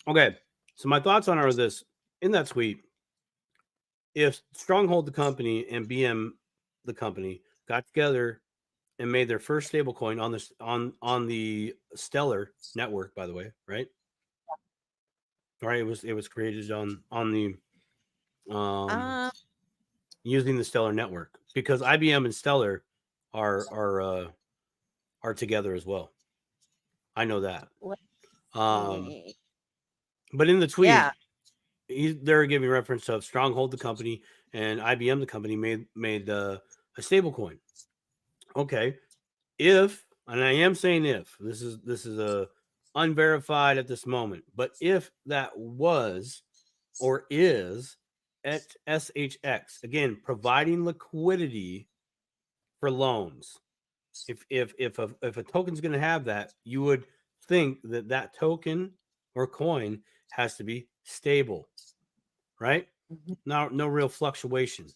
Okay, so my thoughts on are this. In that tweet, if Stronghold the company and BM the company got together and made their first stablecoin on the Stellar network, by the way, right? Right, it was created on the using the Stellar network, because IBM and Stellar are together as well. I know that. But in the tweet, they're giving reference of Stronghold the company and IBM the company made a stable coin. Okay, and I am saying if this is a unverified at this moment, but if that was or is at SHX, again, providing liquidity for loans. If a token's going to have that, you would think that token or coin has to be stable, right? No real fluctuation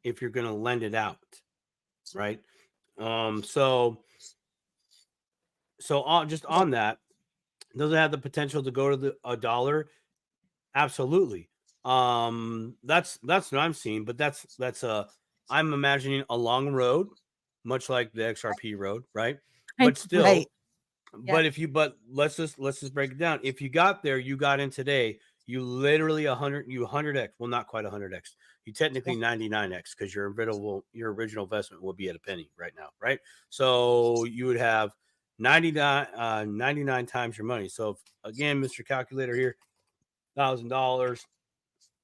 if you're going to lend it out, right? So just on that, does it have the potential to go to $1? Absolutely. That's what I'm seeing, but that's I'm imagining a long road, much like the XRP road, right? But still, right. But let's just break it down. If you got there, you got in today, you literally 100x, well, not quite 100x. You technically 99x, because your original investment will be at a penny right now, right? So you would have 99 times your money. So again, Mr. Calculator here, $1,000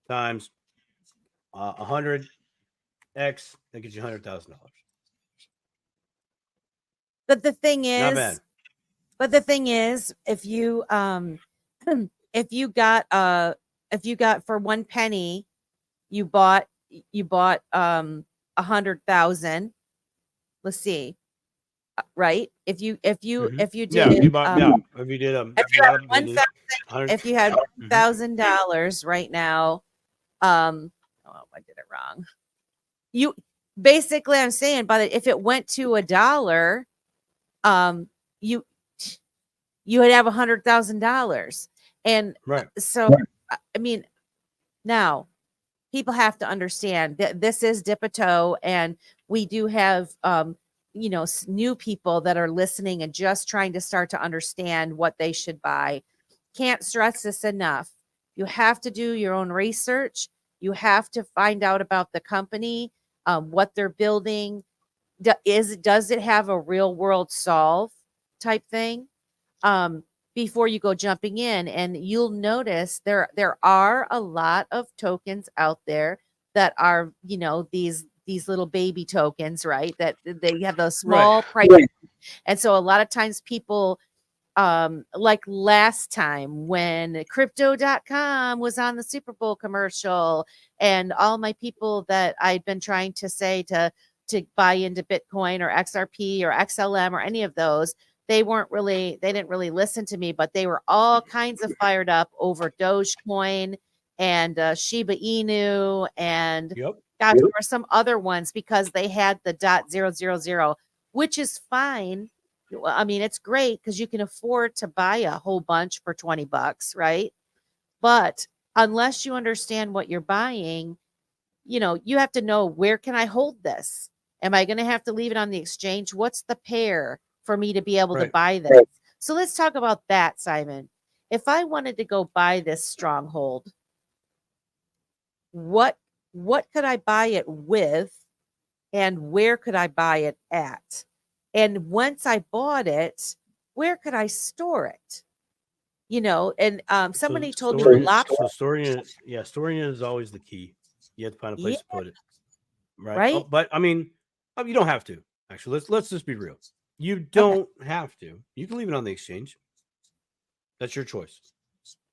times 100x, that gets you $100,000. But the thing is, if you got for 1 penny, you bought 100,000. Let's see, right? If you did if you had $1,000 right now, I did it wrong. You basically, I'm saying, but if it went to $1, you would have $100,000. And right. So, I mean, now people have to understand that this is dip a toe, and we do have, new people that are listening and just trying to start to understand what they should buy. Can't stress this enough. You have to do your own research. You have to find out about the company, what they're building. Does it have a real world solve type thing before you go jumping in? And you'll notice there are a lot of tokens out there that are, these little baby tokens, right? That they have those small price. Right. And so a lot of times people, like last time when crypto.com was on the Super Bowl commercial, and all my people that I'd been trying to say to buy into Bitcoin or XRP or XLM or any of those, they didn't really listen to me, but they were all kinds of fired up over Dogecoin and Shiba Inu and there were some other ones because they had the .000, which is fine. I mean, it's great because you can afford to buy a whole bunch for $20, right? But unless you understand what you're buying, you have to know, where can I hold this? Am I going to have to leave it on the exchange? What's the pair for me to be able to buy this? So let's talk about that, Simon. if I wanted to go buy this stronghold, what could I buy it with, and where could I buy it at? And once I bought it, where could I store it? You know, and somebody told me storing it is always the key. You have to find a place yeah, to put it, right? Oh, right? but I mean, you don't have to. Actually, let's just be real. You Okay. don't have to. You can leave it on the exchange. That's your choice.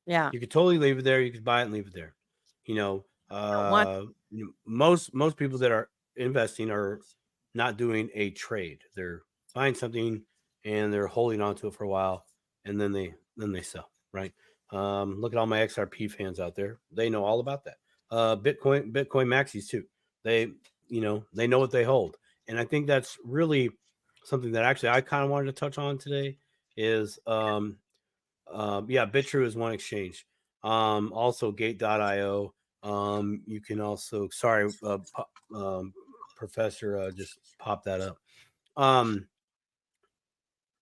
Yeah. You could totally leave it there. You could buy it and leave it there. You know, most people that are investing are not doing a trade. They're buying something and they're holding on to it for a while, and then they sell. Right. Look at all my XRP fans out there. They know all about that. Bitcoin maxis too. They know what they hold, and I think that's really something that actually I kind of wanted to touch on today. Is Bitrue is one exchange. Also Gate.io. You can also, Professor just popped that up.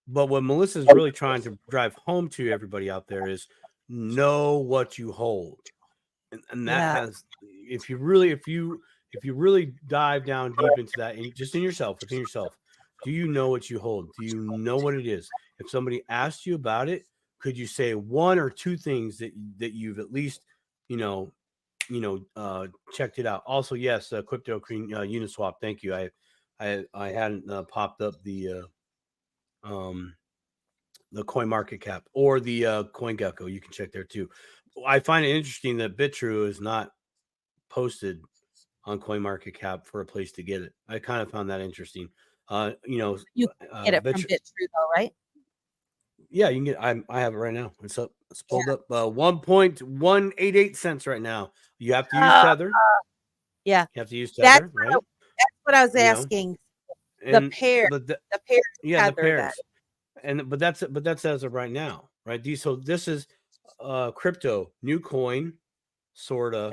But what Melissa's really trying to drive home to everybody out there is know what you hold. And that has, if you really dive down deep into that, and just within yourself, do you know what you hold? Do you know what it is? If somebody asked you about it, could you say one or two things that you've at least, checked it out? Also, yes, Crypto Queen Uniswap. Thank you. I hadn't popped up the Coin Market Cap or the CoinGecko. You can check there too. I find it interesting that Bitrue is not posted on CoinMarketCap for a place to get it. I kind of found that interesting. You can get it from Bitrue though, right? Yeah, you can get. I have it right now. It's up. It's pulled up. 1.188 cents right now. You have to use Tether. Yeah, You have to use Tether, right? That's what I was asking. The pair. The pair. Yeah, the pairs. That. But that's as of right now, right? So this is crypto, new coin, sort of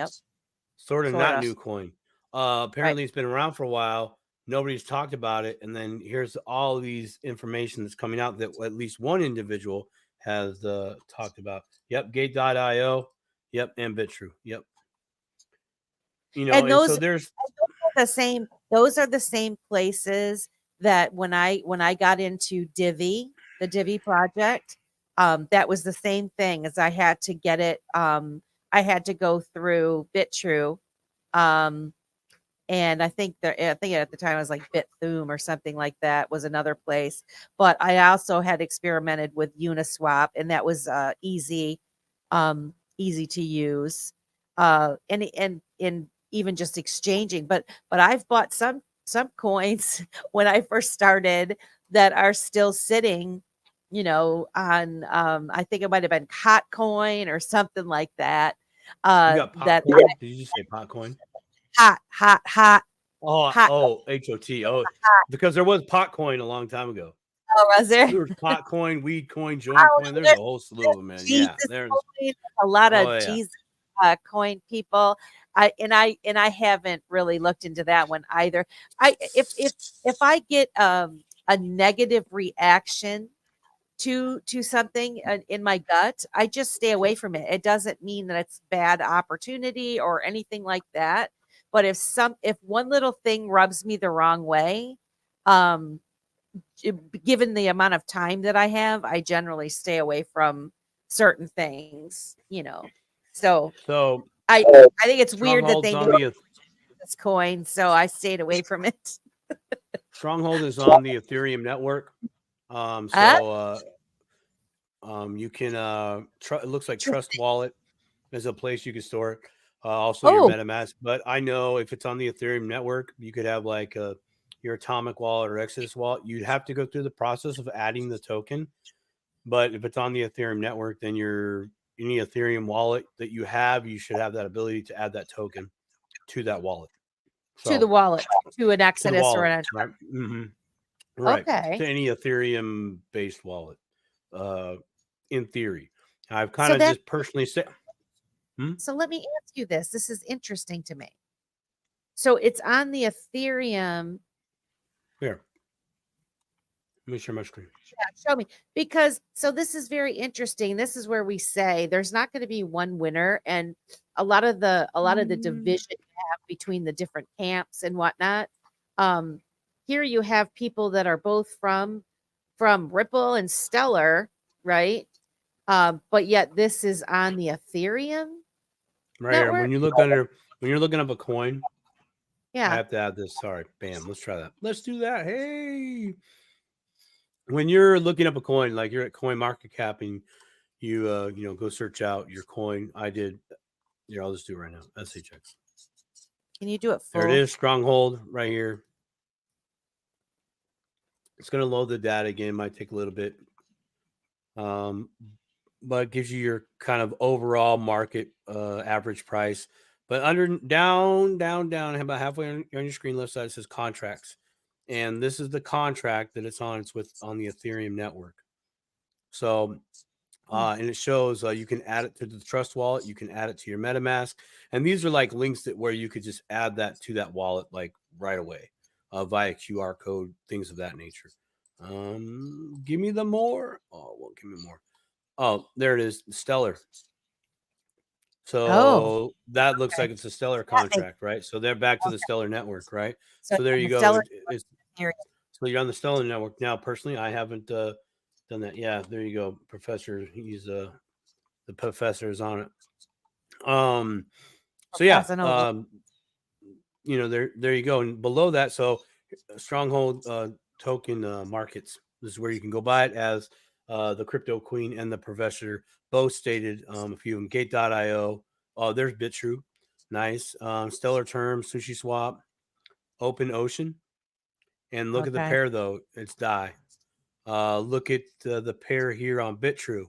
not new coin. Apparently it's been around for a while. Nobody's talked about it. And then here's all these information that's coming out that at least one individual has talked about. Yep. Gate.io. Yep. And Bitrue. Yep. And so there's those are the same places that when I got into Divi, the Divi project, that was the same thing as I had to get it. I had to go through Bitrue. And I think at the time I was like Bithum or something like that was another place. But I also had experimented with Uniswap, and that was easy to use. And even just exchanging. But I've bought some coins when I first started that are still sitting, on I think it might have been Hotcoin or something like that. you got Potcoin? Did you just say Potcoin? Hot. HOT. Oh, because there was Potcoin a long time ago. Oh, was there? There was Potcoin, Weed Coin, Joint Coin. There's a whole slew of them, man. Yeah, there's a lot of Jesus coin people. I haven't really looked into that one either. If I get a negative reaction to something in my gut, I just stay away from it. It doesn't mean that it's bad opportunity or anything like that. But if one little thing rubs me the wrong way, given the amount of time that I have, I generally stay away from certain things, So I think it's weird that they know this coin, so I stayed away from it. Stronghold is on the Ethereum network. You can it looks like Trust Wallet is a place you can store it. Also your MetaMask, but I know if it's on the Ethereum network, you could have like your Atomic wallet or Exodus wallet. You'd have to go through the process of adding the token. But if it's on the Ethereum network, then any Ethereum wallet that you have, you should have that ability to add that token to that wallet. To the wallet, to an Exodus or an right? Mm-hmm. Right. Okay. To any Ethereum based wallet. In theory. I've kind of just personally said. So let me ask you this. This is interesting to me. So it's on the Ethereum. Here. Let me share my screen. Show me, because so this is very interesting. This is where we say there's not going to be one winner, and a lot of the division you have between the different camps and whatnot. Here you have people that are both from Ripple and Stellar, right? But yet this is on the Ethereum Right here. network. When you're looking up a coin, I Yeah. have to add this. Sorry. Bam. Let's try that. Let's do that. Hey. When you're looking up a coin, like you're at Coin Market Cap and you go search out your coin. I did. Here, I'll just do it right now. SHX. Can you do it full? There it is. Stronghold right here. It's going to load the data again. Might take a little bit. But it gives you your kind of overall market average price. But down, about halfway on your screen left side, it says contracts. And this is the contract that it's on. It's on the Ethereum network. So, and it shows you can add it to the Trust wallet. You can add it to your MetaMask. And these are like links where you could just add that to that wallet like right away via QR code, things of that nature. Give me the more. Oh, well, give me more. Oh, there it is. Stellar. So that looks like it's a Stellar contract, right? So they're back to the Stellar network, right? So there you go. So you're on the Stellar network now. Personally, I haven't done that. Yeah, there you go, Professor. He's the professor is on it. So yeah, there you go. And below that, so Stronghold token markets. This is where you can go buy it as the Crypto Queen and the Professor both stated. A few of them. Gate.io. Oh, there's BitTrue. Nice. Stellar Terms, Sushi Swap, Open Ocean. And look at the pair, though. It's DAI. Look at the pair here on BitTrue.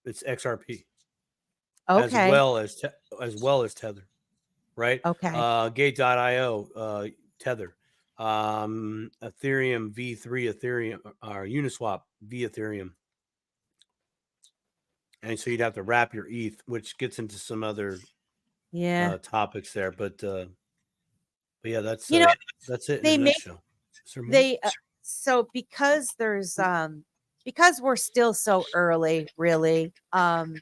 It's XRP. Okay. As well as Tether. Right? Okay. Gate.io, Tether. Ethereum V3 Ethereum or Uniswap V Ethereum. And so you'd have to wrap your ETH, which gets into some other topics there. But yeah, that's it in a nutshell. So because there's because we're still so early, really, some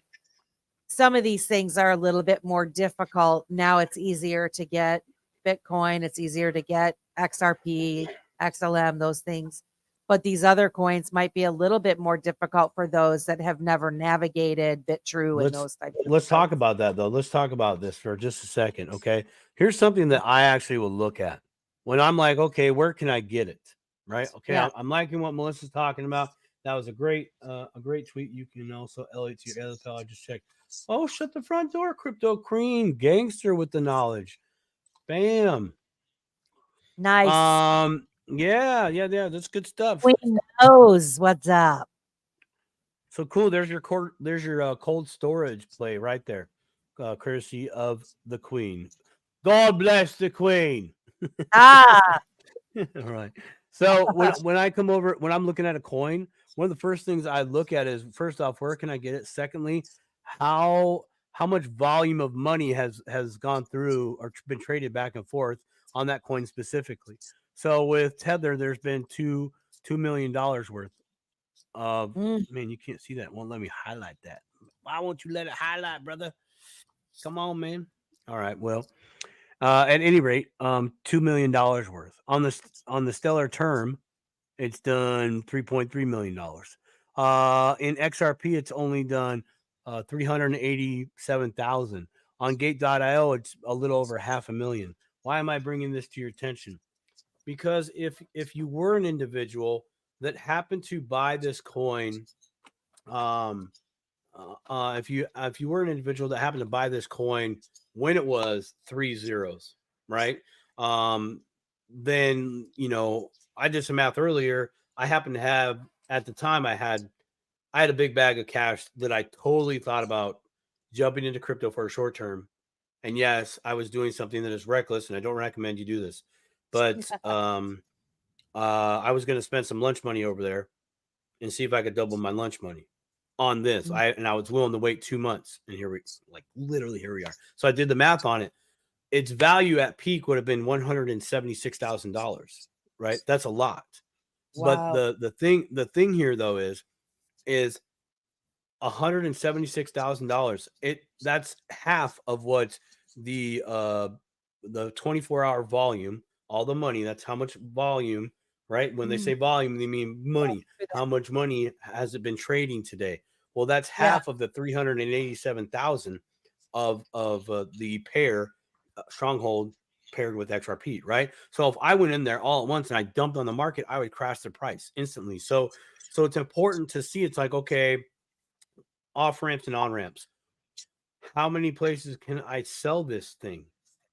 of these things are a little bit more difficult. Now it's easier to get Bitcoin, it's easier to get XRP, XLM, those things. But these other coins might be a little bit more difficult for those that have never navigated BitTrue and those types of Let's talk about that, though. Let's talk about this for just a second, okay? Here's something that I actually will look at when I'm like, okay, where can I get it? Right? Okay, yeah. I'm liking what Melissa's talking about. That was a great tweet. You can also elevate to your LFL. I just checked. Oh, shut the front door, Crypto Queen, gangster with the knowledge. Bam. Nice. Yeah, that's good stuff. Queen knows what's up. So cool. There's your cold storage play right there, courtesy of the Queen. God bless the Queen. All right. So when I come over, when I'm looking at a coin, one of the first things I look at is, first off, where can I get it? Secondly, how much volume of money has gone through or been traded back and forth on that coin specifically. So with Tether, there's been $2 million worth of man. You can't see that. Won't let me highlight that. Why won't you let it highlight, brother? Come on, man. All right. Well, at any rate, $2 million worth on the Stellar term. It's done $3.3 million. In XRP, it's only done 387,000. On Gate.io, it's a little over 500,000. Why am I bringing this to your attention? Because if you were an individual that happened to buy this coin, if you were an individual that happened to buy this coin when it was 3 zeros, right? Then I did some math earlier. I happened to have at the time I had a big bag of cash that I totally thought about jumping into crypto for a short term. And yes, I was doing something that is reckless, and I don't recommend you do this. But I was going to spend some lunch money over there and see if I could double my lunch money on this. I was willing to wait 2 months, and here we are. So I did the math on it. Its value at peak would have been $176,000, right? That's a lot. But the thing here though is $176,000. That's half of what the 24-hour volume, all the money. That's how much volume, right? When they say volume, they mean money. How much money has it been trading today? Well, that's half of the 387,000 of the pair Stronghold paired with XRP, right? So if I went in there all at once and I dumped on the market, I would crash the price instantly. So it's important to see. It's like, okay, off ramps and on ramps. How many places can I sell this thing?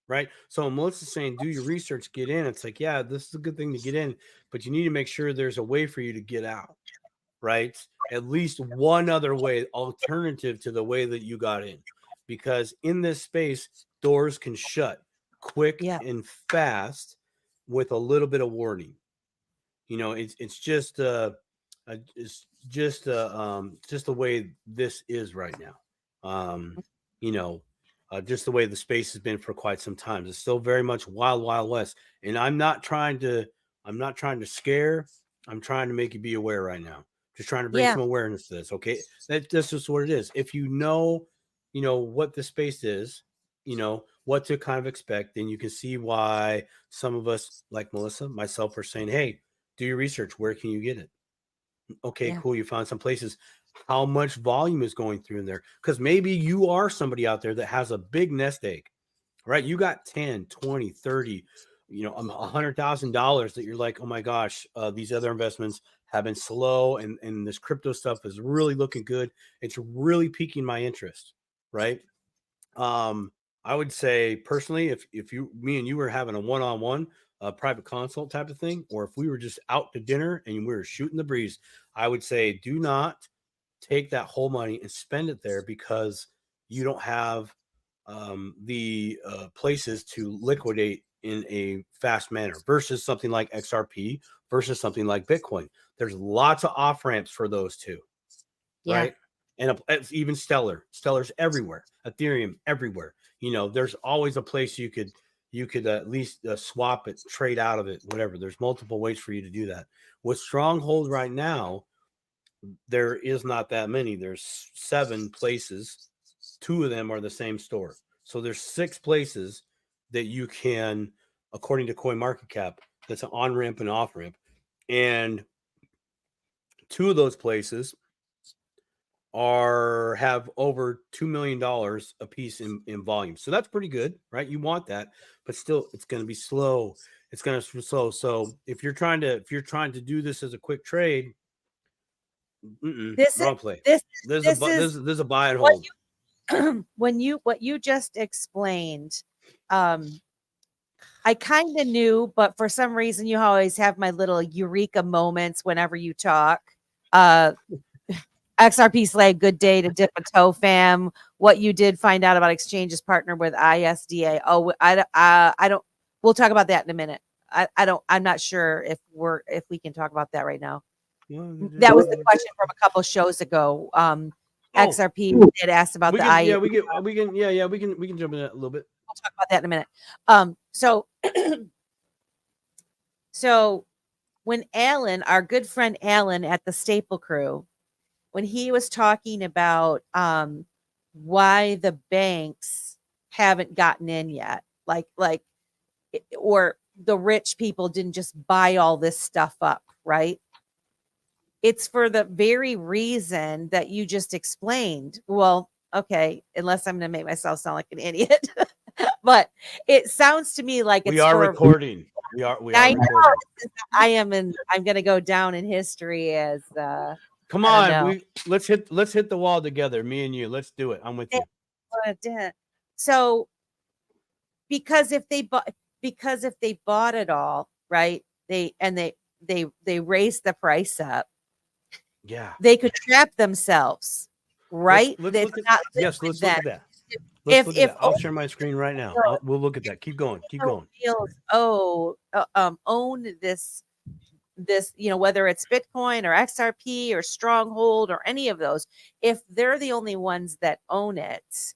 Right. So Melissa's saying, do your research, get in. It's like, yeah, this is a good thing to get in, but you need to make sure there's a way for you to get out. Right. At least one other way, alternative to the way that you got in, because in this space, doors can shut quick and fast with a little bit of warning. You know, it's just the way this is right now. You know, just the way the space has been for quite some time. It's still very much wild, wild west. And I'm not trying to scare. I'm trying to make you be aware right now. Just trying to bring some awareness to this. Okay, that's just what it is. If you know what the space is, what to kind of expect, then you can see why some of us, like Melissa, myself, are saying, hey, do your research. Where can you get it? Okay, cool. You found some places. How much volume is going through in there? Because maybe you are somebody out there that has a big nest egg, right? You got 10, 20, 30, $100,000 that you're like, oh my gosh, these other investments have been slow, and this crypto stuff is really looking good. It's really piquing my interest, right? I would say personally, if me and you were having a one-on-one private consult type of thing, or if we were just out to dinner and we were shooting the breeze, I would say do not take that whole money and spend it there, because you don't have the places to liquidate in a fast manner versus something like XRP versus something like Bitcoin. There's lots of off ramps for those two, right? And it's even Stellar's everywhere, Ethereum everywhere. There's always a place you could at least swap it, trade out of it, whatever. There's multiple ways for you to do that. With Stronghold right now, there is not that many. There's 7 places. 2 of them are the same store. So there's 6 places that you can, according to CoinMarketCap, that's an on-ramp and off-ramp. And 2 of those places have over $2 million a piece in volume. So that's pretty good, right? You want that, but still it's going to be slow. It's going to be slow. So if you're trying to do this as a quick trade, wrong play. This is a buy and hold. What you just explained, I kind of knew, but for some reason you always have my little eureka moments whenever you talk. XRP Slag, good day to dip a toe, fam. What you did find out about exchanges partner with ISDA. Oh, I don't. We'll talk about that in a minit. I'm not sure if we can talk about that right now. That was the question from a couple shows ago. XRP did ask about we can jump in that a little bit. We'll talk about that in a minute. So when Alan, our good friend Alan at the Staple Crew, when he was talking about why the banks haven't gotten in yet, or the rich people didn't just buy all this stuff up, right? It's for the very reason that you just explained. Well, okay, unless I'm going to make myself sound like an idiot, but it sounds to me like we are recording. We are recording. I'm going to go down in history as. Come on, let's hit the wall together, me and you. Let's do it. I'm with you. So, because if they bought it all, right? They raised the price up. Yeah, they could trap themselves, right? Let's look at that. If I'll share my screen right now. We'll look at that. Keep going. Own this, whether it's Bitcoin or XRP or Stronghold or any of those, if they're the only ones that own it,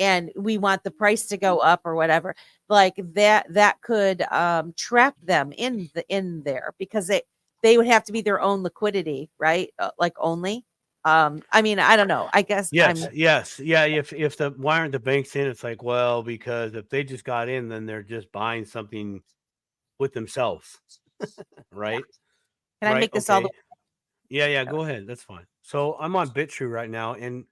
and we want the price to go up or whatever, like that could trap them in there, because they would have to be their own liquidity, right? Like only. I mean, I don't know. I guess Yeah. If why aren't the banks in? It's like, well, because if they just got in, then they're just buying something with themselves, right? Can I make this all the way? Yeah, go ahead. That's fine. So I'm on BitTrue right now, and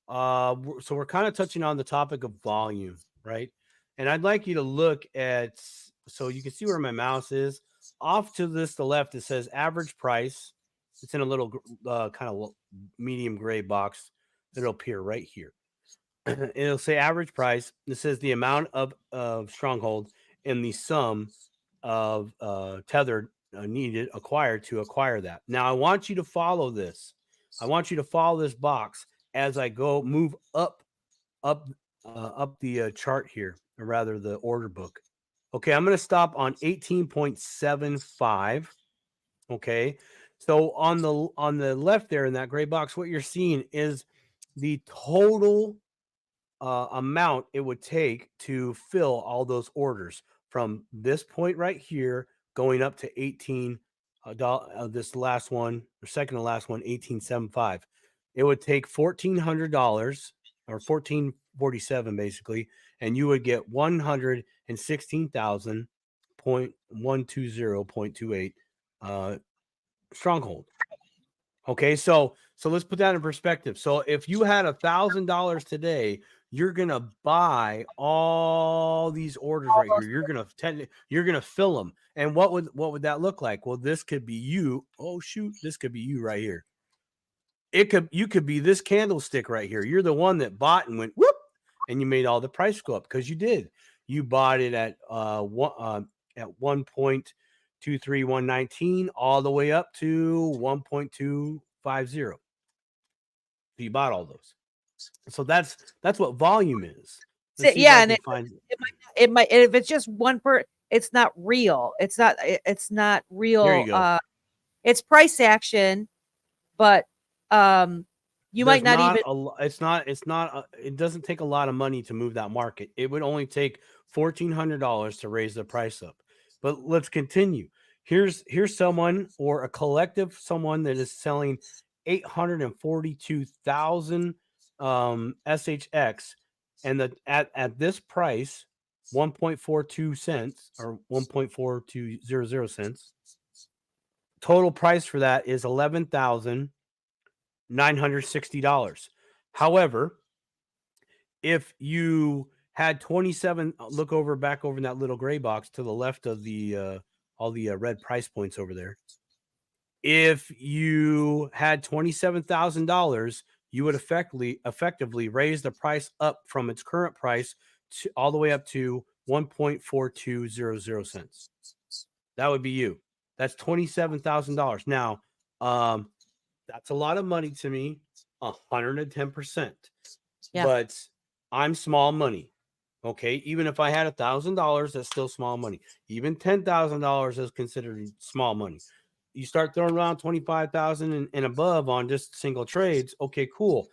so we're kind of touching on the topic of volume, right? And I'd like you to look at, so you can see where my mouse is. Off to the left, it says average price. It's in a little kind of medium gray box that'll appear right here. It'll say average price. It says the amount of stronghold and the sum of tethered needed acquired to acquire that. Now I want you to follow this. I want you to follow this box as I move up the chart here, or rather the order book. Okay, I'm going to stop on 18.75. Okay, so on the left there in that gray box, what you're seeing is the total amount it would take to fill all those orders from this point right here going up to 18 this last one, or second to last one, 1875. It would take $1,400 or 1447 basically, and you would get 116,000.120.28 stronghold. Okay, so let's put that in perspective. So if you had $1,000 today, you're gonna buy all these orders right here. You're gonna fill them. And what would that look like? Well, this could be you. Oh shoot, this could be you right here. You could be this candlestick right here. You're the one that bought and went whoop, and you made all the price go up, because you did. You bought it at 1.23119 all the way up to 1.250. So you bought all those. So that's what volume is. Yeah, and it might if it's just one per, it's not real. It's not real. There you go. It's price action, but you might not even. It doesn't take a lot of money to move that market. It would only take $1,400 to raise the price up. But let's continue. Here's someone, or a collective someone, that is selling 842,000 SHX, and at this price, 1.42 cents or 1.4200 cents. Total price for that is $11,960. However, if you had 27, look back over in that little gray box to the left of the all the red price points over there. If you had $27,000, you would effectively raise the price up from its current price to all the way up to 1.4200 cents. That would be you. That's $27,000. Now, that's a lot of money to me, 110%. Yeah. But I'm small money. Okay, even if I had $1,000, that's still small money. Even $10,000 is considered small money. You start throwing around 25,000 and above on just single trades. Okay, cool.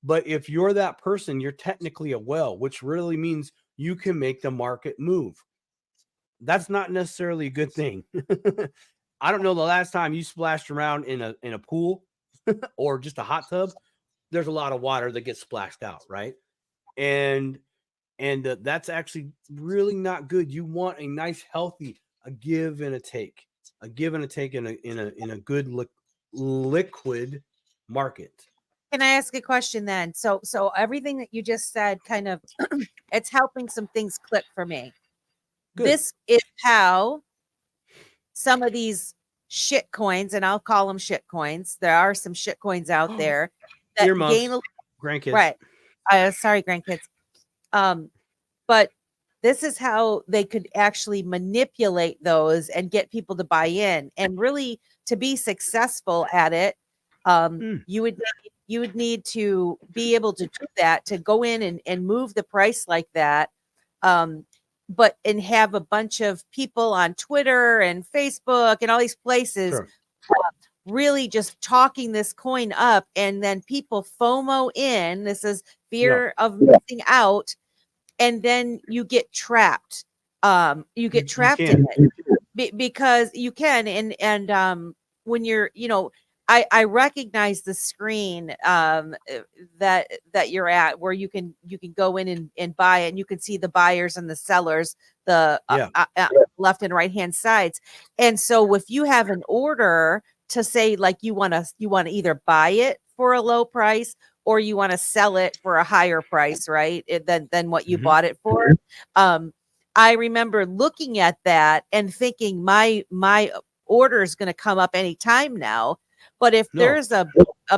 But if you're that person, you're technically a whale, which really means you can make the market move. That's not necessarily a good thing. I don't know the last time you splashed around in a pool or just a hot tub. There's a lot of water that gets splashed out, right? And that's actually really not good. You want a nice, healthy, a give and a take in a good liquid market. Can I ask a question then? So everything that you just said, kind of, it's helping some things click for me. Good. This is how some of these shit coins, and I'll call them shit coins. There are some shit coins out there that gain grandkids. Right. Sorry, grandkids. But this is how they could actually manipulate those and get people to buy in. And really, to be successful at it, you would need to be able to do that, to go in and move the price like that. But have a bunch of people on Twitter and Facebook and all these places really just talking this coin up, and then people FOMO in. This is fear of missing out, and then you get trapped. You get trapped in it because you can, and when you're, I recognize the screen that you're at, where you can go in and buy it, and you can see the buyers and the sellers, the left and right hand sides. And so if you have an order to say, like, you want to either buy it for a low price, or you want to sell it for a higher price, right, than what you bought it for. I remember looking at that and thinking my order is going to come up anytime now. But if there's a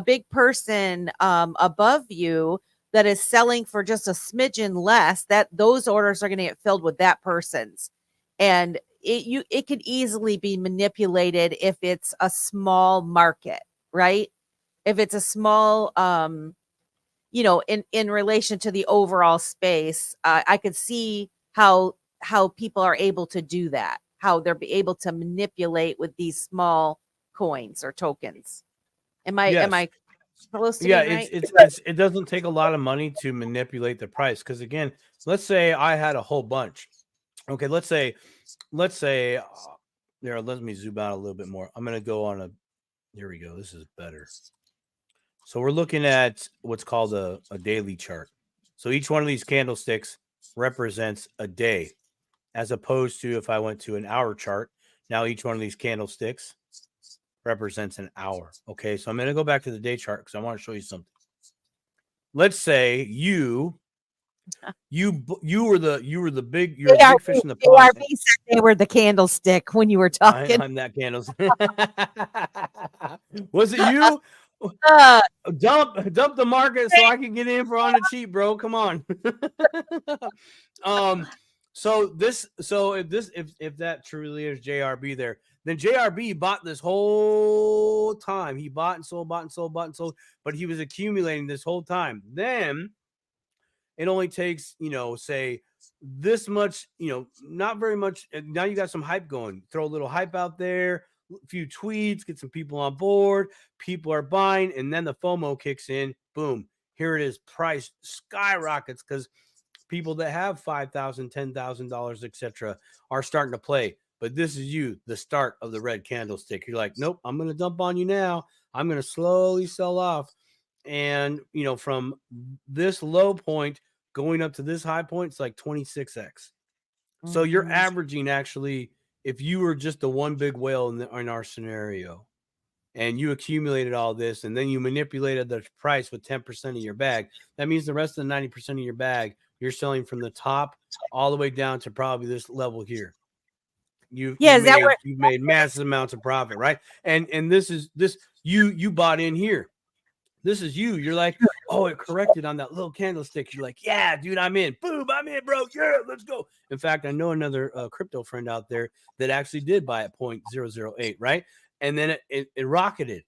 big person above you that is selling for just a smidgen less, that those orders are going to get filled with that person's. And it could easily be manipulated if it's a small market, right? If it's a small, in relation to the overall space, I could see how people are able to do that, how they're able to manipulate with these small coins or tokens. Am I close to being right? It doesn't take a lot of money to manipulate the price. Because again, let's say I had a whole bunch. Okay, let's say there, let me zoom out a little bit more. I'm gonna go on here we go. This is better. So we're looking at what's called a daily chart. So each one of these candlesticks represents a day, as opposed to if I went to an hour chart. Now each one of these candlesticks represents an hour. Okay, so I'm going to go back to the day chart because I want to show you something. Let's say you were the big fish in the pond. JRB said they were the candlestick when you were talking. I'm that candlestick. Was it you? Dump the market so I can get in for on the cheap, bro. Come on. So if that truly is JRB there, then JRB bought this whole time. He bought and sold, but he was accumulating this whole time. Then it only takes, say this much, not very much. And now you got some hype going. Throw a little hype out there, a few tweets, get some people on board. People are buying, and then the FOMO kicks in. Boom. Here it is. Price skyrockets because people that have $5,000, $10,000, etc., are starting to play. But this is the start of the red candlestick. You're like, nope, I'm going to dump on you now. I'm going to slowly sell off. And, from this low point going up to this high point, it's like 26x. So you're averaging, actually, if you were just the one big whale in our scenario, and you accumulated all this, and then you manipulated the price with 10% of your bag, that means the rest of the 90% of your bag, you're selling from the top all the way down to probably this level here. You've made massive amounts of profit, right? And this you bought in here. This is you. You're like, oh, it corrected on that little candlestick. You're like, yeah, dude, I'm in. Boom, I'm in, bro. Yeah, let's go. In fact, I know another crypto friend out there that actually did buy at 0.008, right? And then it rocketed.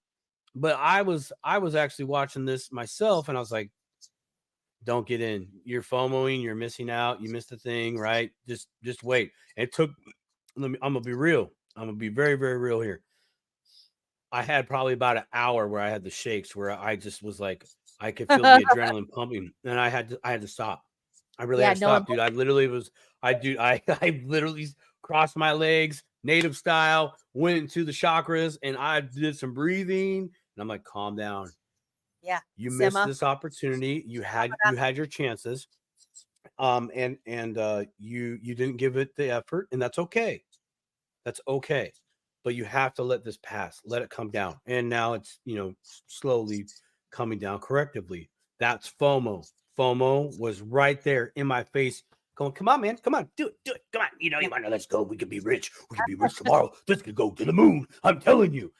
But I was actually watching this myself, and I was like, don't get in. You're FOMOing. You're missing out. You missed the thing, right? Just wait. It took. I'm gonna be real. I'm gonna be very, very real here. I had probably about an hour where I had the shakes, where I just was like, I could feel the adrenaline pumping, and I had to stop. I really had to stop, dude. I literally crossed my legs, native style, went into the chakras, and I did some breathing, and I'm like, calm down. Yeah. You missed this opportunity. You had your chances. And you didn't give it the effort, and that's okay. That's okay. But you have to let this pass, let it come down. And now it's, slowly coming down correctively. That's FOMO. FOMO was right there in my face going, come on, man. Come on. Do it. Come on. You want to, let's go. We could be rich. We could be rich tomorrow. This could go to the moon. I'm telling you.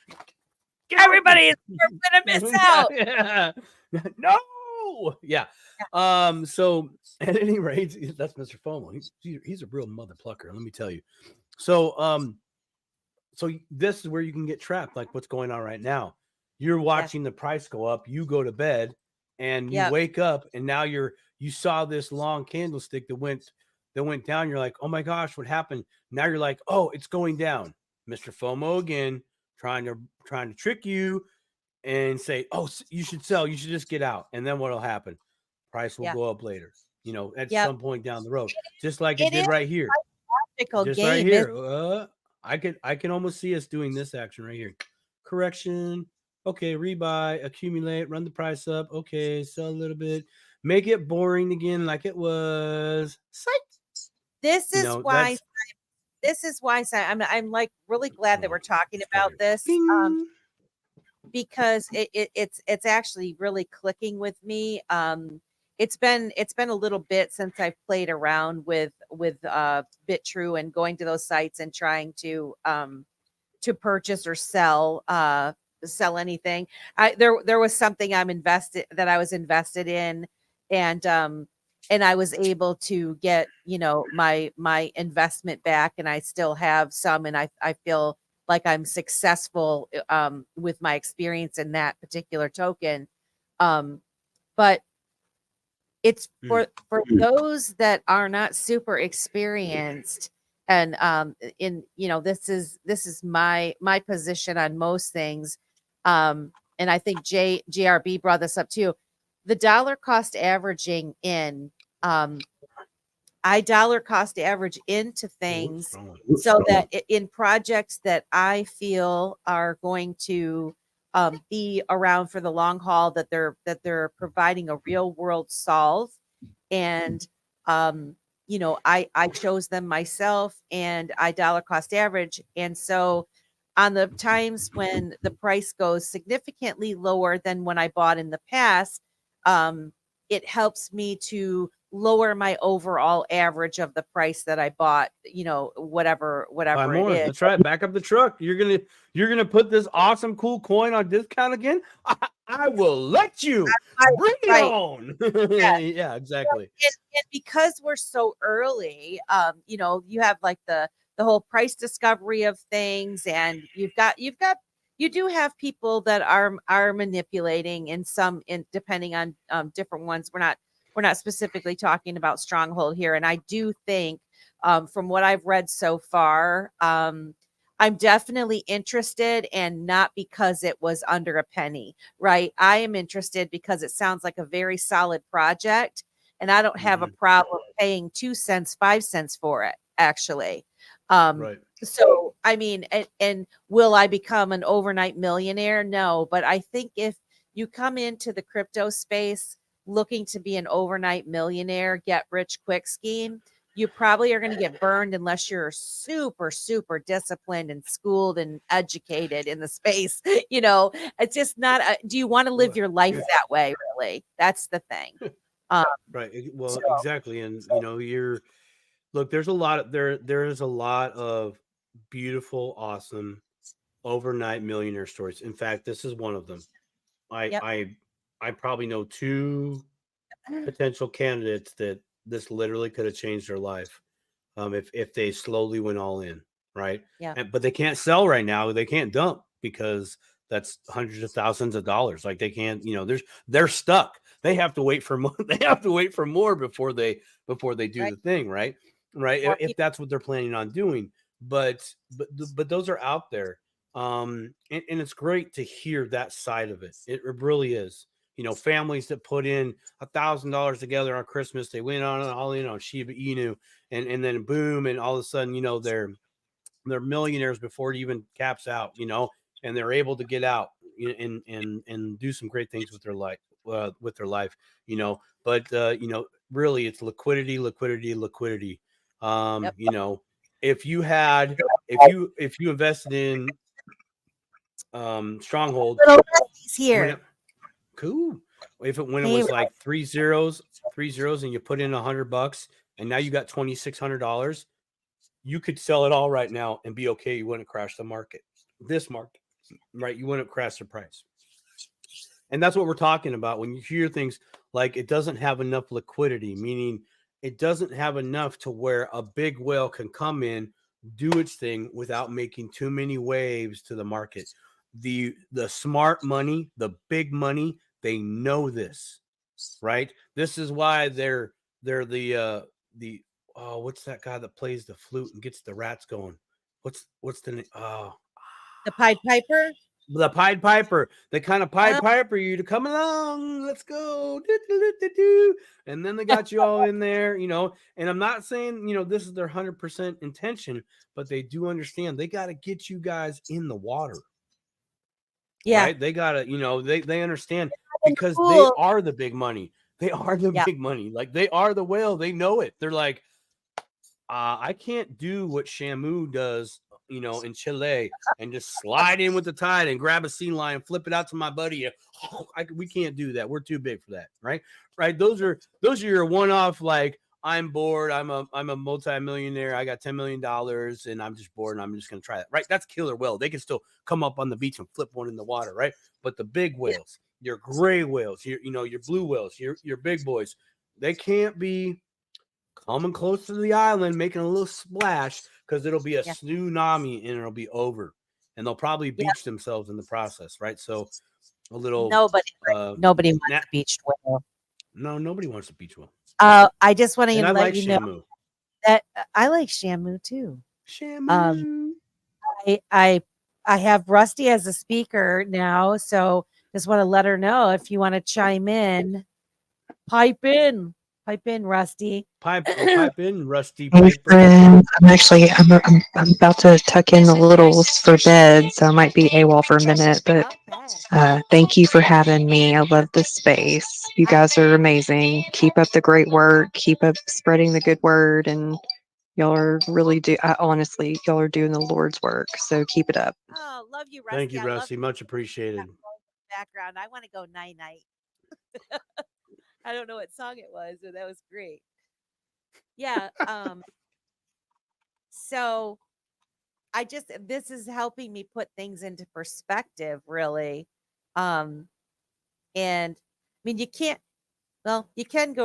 Everybody is going to miss out. Yeah. No. Yeah. So at any rate, that's Mr. FOMO. He's a real mother plucker. Let me tell you. So this is where you can get trapped, like what's going on right now. You're watching the price go up. You go to bed, and you wake up, and now you saw this long candlestick that went down. You're like, oh my gosh, what happened? Now you're like, oh, it's going down. Mr. FOMO again, trying to trick you and say, oh, you should sell, you should just get out. And then what'll happen? Price will go up later, at some point down the road, just like it did right here. Just right here. I can almost see us doing this action right here. Correction. Okay, rebuy, accumulate, run the price up. Okay, sell a little bit, make it boring again like it was. Psych. This is why I'm like really glad that we're talking about this. Because it's actually really clicking with me. It's been a little bit since I've played around with BitTrue and going to those sites and trying to purchase or sell anything. There was something I was invested in, and I was able to get my investment back, and I still have some, and I feel like I'm successful with my experience in that particular token. But it's for those that are not super experienced, and this is my position on most things. And I think JRB brought this up too. The dollar cost averaging in, I dollar cost average into things so that in projects that I feel are going to be around for the long haul, that they're providing a real world solve. And I chose them myself, and I dollar cost average. And so on the times when the price goes significantly lower than when I bought in the past, it helps me to lower my overall average of the price that I bought, whatever it is. That's right. Back up the truck. You're gonna put this awesome, cool coin on discount again. I will let you bring it on. Yeah, exactly. And because we're so early, you have like the whole price discovery of things, and you do have people that are manipulating depending on different ones. We're not specifically talking about Stronghold here. And I do think from what I've read so far, I'm definitely interested, and not because it was under a penny, right? I am interested because it sounds like a very solid project, and I don't have a problem paying 2 cents, 5 cents for it, actually. Right. So, I mean, and will I become an overnight millionaire? No, but I think if you come into the crypto space looking to be an overnight millionaire, get rich quick scheme, you probably are going to get burned unless you're super, super disciplined and schooled and educated in the space. It's just not, do you want to live your life that way? Really? That's the thing. Right. Well, exactly. And look, there's a lot of, there is a lot of beautiful, awesome overnight millionaire stories. In fact, this is one of them. I probably know 2 potential candidates that this literally could have changed their life if they slowly went all in, right? Yeah. But they can't sell right now. They can't dump because that's hundreds of thousands of dollars. Like they can't, they're stuck. They have to wait for more. They have to wait for more before they do the thing, right? Right. If that's what they're planning on doing. But those are out there. And it's great to hear that side of it. It really is. Families that put in $1,000 together on Christmas, they went on all in on Shiba Inu, and then boom, and all of a sudden, they're millionaires before it even caps out, and they're able to get out and do some great things with their life, But really, it's liquidity. If you invested in Stronghold, here. Cool. When it was like 3 zeros, and you put in $100, and now you got $2,600, you could sell it all right now and be okay. You wouldn't crash the market. This market, right? You wouldn't crash the price. And that's what we're talking about when you hear things like it doesn't have enough liquidity, meaning it doesn't have enough to where a big whale can come in, do its thing without making too many waves to the market. The smart money, the big money, they know this, right? This is why they're the what's that guy that plays the flute and gets the rats going? What's the name? The Pied Piper. The Pied Piper, the kind of Pied Piper you to come along, let's go, and then they got you all in there, you know. And I'm not saying, you know, this is their 100% intention, but they do understand they got to get you guys in the water. Yeah, right? They got to, you know, they understand because they are the big money. They are the big money. Like they are the whale. They know it. They're like, I can't do what Shamu does, you know, in Chile and just slide in with the tide and grab a sea lion, flip it out to my buddy. We can't do that. We're too big for that, right? Right. Those are your one-off. Like I'm bored. I'm a multi-millionaire. I got $10 million and I'm just bored and I'm just gonna try that. Right. That's killer whale. They can still come up on the beach and flip one in the water, right? But the big whales, your gray whales, your blue whales, your big boys, they can't be coming close to the island, making a little splash, because it'll be a tsunami and it'll be over, and they'll probably beach themselves in the process, right? So a little nobody wants a beached whale. No, nobody wants a beach whale. I just want to let like you Shamu. know that I like Shamu too. Shamu. I have Rusty as a speaker now, so just want to let her know if you want to chime in, pipe in, Rusty. Pipe in, Rusty. Hey, friend. I'm about to tuck in the littles for bed, so I might be AWOL for a minute. But thank you for having me. I love this space. You guys are amazing. Keep up the great work. Keep up spreading the good word, and y'all are really honestly, y'all are doing the Lord's work. So keep it up. Oh, love you, Rusty. Thank you, Rusty. Much appreciated. Background. I want to go night night. I don't know what song it was, but that was great. Yeah. So this is helping me put things into perspective, really. And I mean, you can go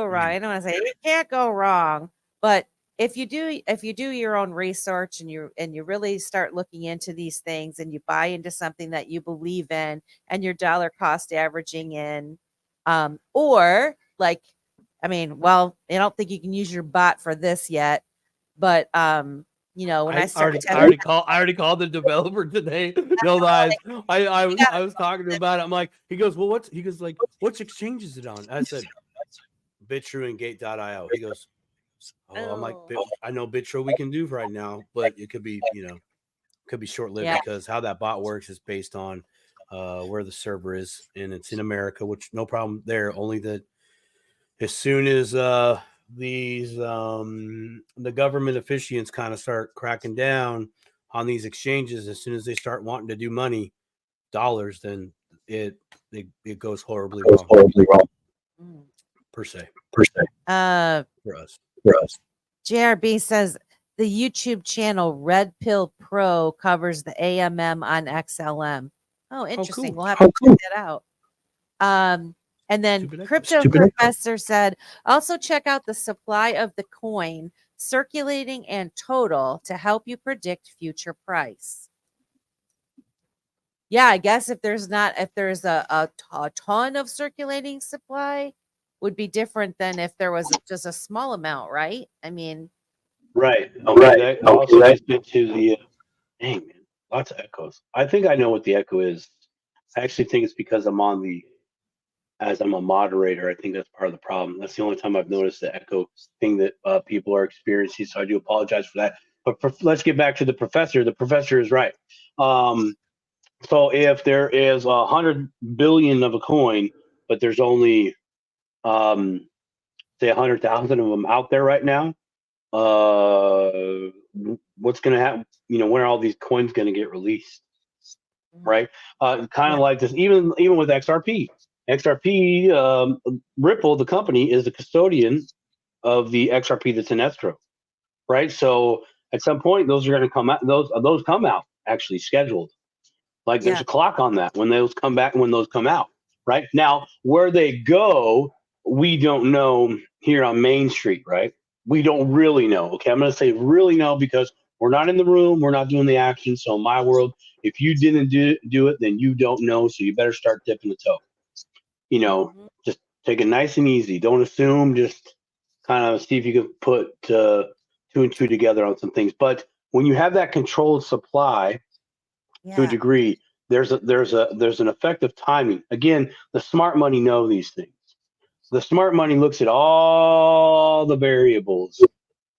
wrong. I don't want to say you can't go wrong, but if you do your own research and you really start looking into these things and you buy into something that you believe in and your dollar cost averaging in, or like, I mean, well, I don't think you can use your bot for this yet, but you know, when I already called the developer today. No lies. I was talking to him about it. I'm like, he goes, well, which exchange is it on? I said, Bitrue and Gate.io. He goes, I'm like, I know Bitrue we can do right now, but it could be, could be short-lived because how that bot works is based on where the server is, and it's in America, which no problem there. Only that as soon as the government officiants kind of start cracking down on these exchanges, as soon as they start wanting to do money, dollars, then it goes horribly wrong. Per se. For us. JRB says the YouTube channel Red Pill Pro covers the AMM on XLM. Oh, interesting. Cool. We'll have to check that out. And then Crypto Professor said, also check out the supply of the coin, circulating and total, to help you predict future price. Yeah, I guess if there's a ton of circulating supply, would be different than if there was just a small amount, right? I mean, right. That also gets into the dang, man, lots of echoes. I think I know what the echo is. I actually think it's because I'm a moderator. I think that's part of the problem. That's the only time I've noticed the echo thing that people are experiencing. So I do apologize for that. But let's get back to the professor. The professor is right. So if there is 100 billion of a coin, but there's only say 100,000 of them out there right now, what's going to happen? When are all these coins going to get released? Right? Kind of like this, even with XRP. Ripple, the company, is the custodian of the XRP that's in escrow. Right? So at some point, those are going to come out. Those come out actually scheduled. Like there's a clock on that when those come back and when those come out. Right? Now, where they go, we don't know here on Main Street, right? We don't really know. Okay, I'm going to say really know because we're not in the room. We're not doing the action. So in my world, if you didn't do it, then you don't know. So you better start dipping the toe. Just take it nice and easy. Don't assume. Just kind of see if you can put 2 and 2 together on some things. But when you have that controlled supply, to a degree. There's an effect of timing. Again, the smart money know these things. The smart money looks at all the variables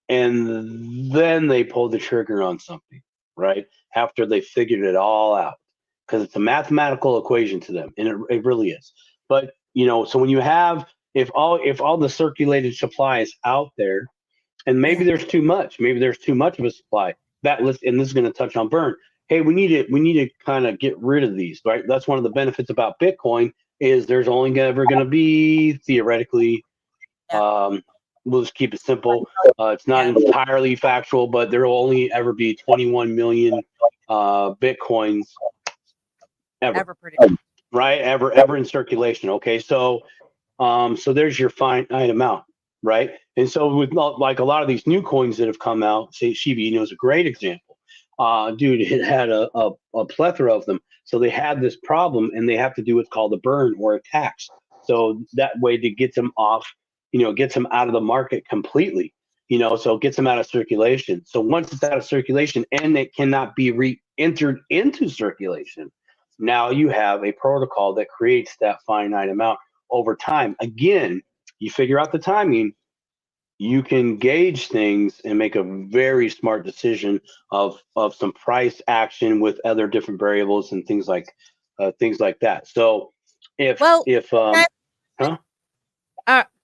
and then they pull the trigger on something, right? After they figured it all out. Because it's a mathematical equation to them, and it really is. But so when you have if all the circulated supply is out there, and maybe there's too much of a supply. And this is going to touch on burn. Hey, we need to kind of get rid of these, right? That's one of the benefits about Bitcoin is there's only ever going to be theoretically. We'll just keep it simple. It's not entirely factual, but there will only ever be 21 million Bitcoins ever produced. Right? Ever in circulation. Okay, so there's your finite amount, right? And so with like a lot of these new coins that have come out, say Shiba Inu is a great example. Dude, it had a plethora of them. So they had this problem, and they have to do what's called a burn or a tax. So that way to get them off, gets them out of the market completely. So it gets them out of circulation. So once it's out of circulation and it cannot be re-entered into circulation, now you have a protocol that creates that finite amount over time. Again, you figure out the timing, you can gauge things and make a very smart decision of some price action with other different variables and things like that. So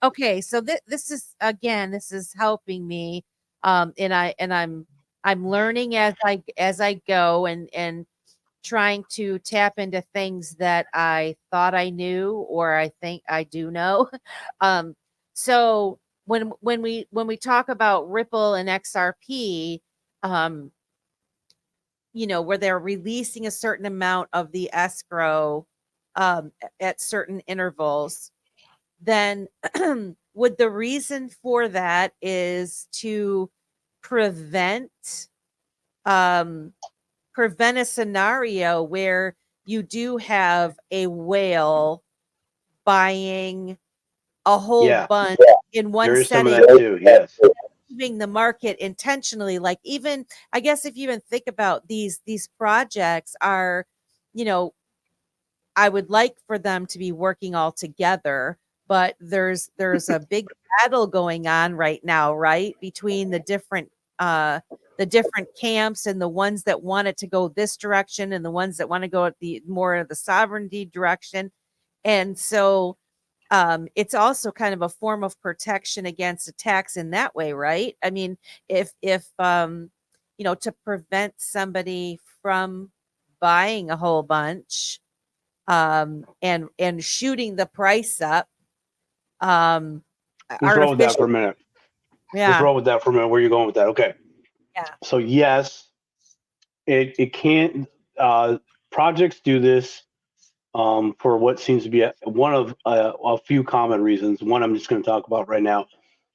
okay, so this is helping me, and I'm learning as I go and trying to tap into things that I thought I knew or I think I do know. So when we talk about Ripple and XRP, where they're releasing a certain amount of the escrow at certain intervals, then would the reason for that is to prevent a scenario where you do have a whale buying a whole bunch in one there is setting, some of that too, yes. Leaving the market intentionally. Like, even I guess if you even think about these projects are, I would like for them to be working all together, but there's a big battle going on right now, right, between the different camps and the ones that want it to go this direction and the ones that want to go at the more of the sovereignty direction. And so it's also kind of a form of protection against attacks in that way, right? I mean, if to prevent somebody from buying a whole bunch and shooting the price up. Let's roll with that for a minute. Yeah. Let's roll with that for a minute. Where are you going with that? Okay. Yeah. So yes, it can't. Projects do this for what seems to be one of a few common reasons. One I'm just going to talk about right now,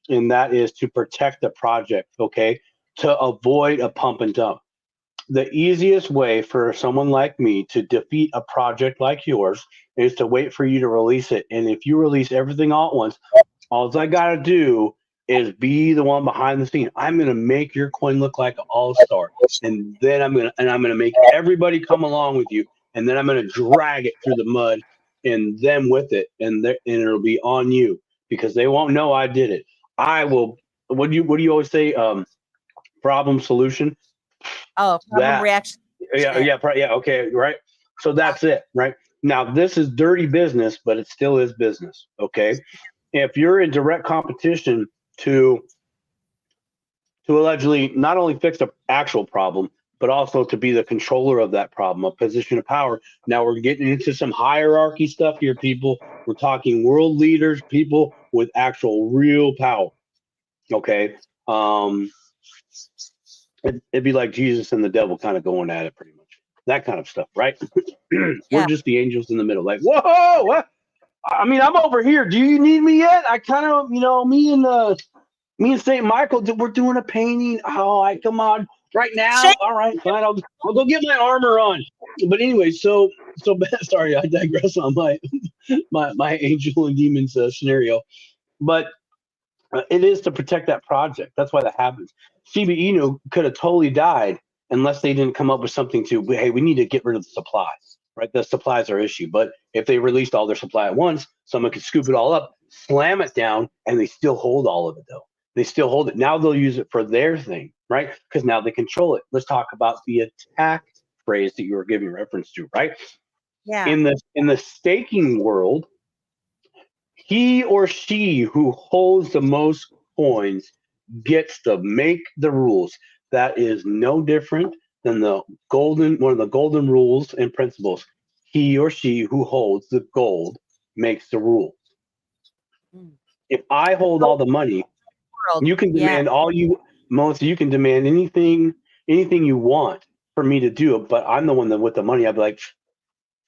and that is to protect the project. Okay, to avoid a pump and dump. The easiest way for someone like me to defeat a project like yours is to wait for you to release it. And if you release everything all at once, all I got to do is be the one behind the scene. I'm going to make your coin look like an all-star. And then I'm going to make everybody come along with you. And then I'm going to drag it through the mud and them with it. And it'll be on you because they won't know I did it. I will. What do you always say? Problem solution. Oh, problem reaction. Yeah. Okay, right. So that's it, right? Now this is dirty business, but it still is business. Okay, if you're in direct competition to allegedly not only fix the actual problem, but also to be the controller of that problem, a position of power. Now we're getting into some hierarchy stuff here, people. We're talking world leaders, people with actual real power. Okay. It'd be like Jesus and the devil kind of going at it, pretty much. That kind of stuff, right? We're just the angels in the middle. Like, whoa, what? I mean, I'm over here. Do you need me yet? I kind of, me and St. Michael, we're doing a painting. Oh, come on, right now. All right, fine. I'll go get my armor on. But anyway, so sorry, I digress on my angel and demons scenario, but it is to protect that project. That's why that happens. Shiba Inu could have totally died, unless they didn't come up with something to, hey, we need to get rid of the supplies, right? The supplies are issue. But if they released all their supply at once, someone could scoop it all up, slam it down, and they still hold all of it though. They still hold it. Now they'll use it for their thing, right? Because now they control it. Let's talk about the attack phrase that you were giving reference to, right? Yeah. In the staking world, he or she who holds the most coins gets to make the rules. That is no different than one of the golden rules and principles. He or she who holds the gold makes the rules. Mm. If I hold all the money, World. you can Yeah. demand Melissa, you can demand anything you want for me to do it, but I'm the one that with the money. I'd be like,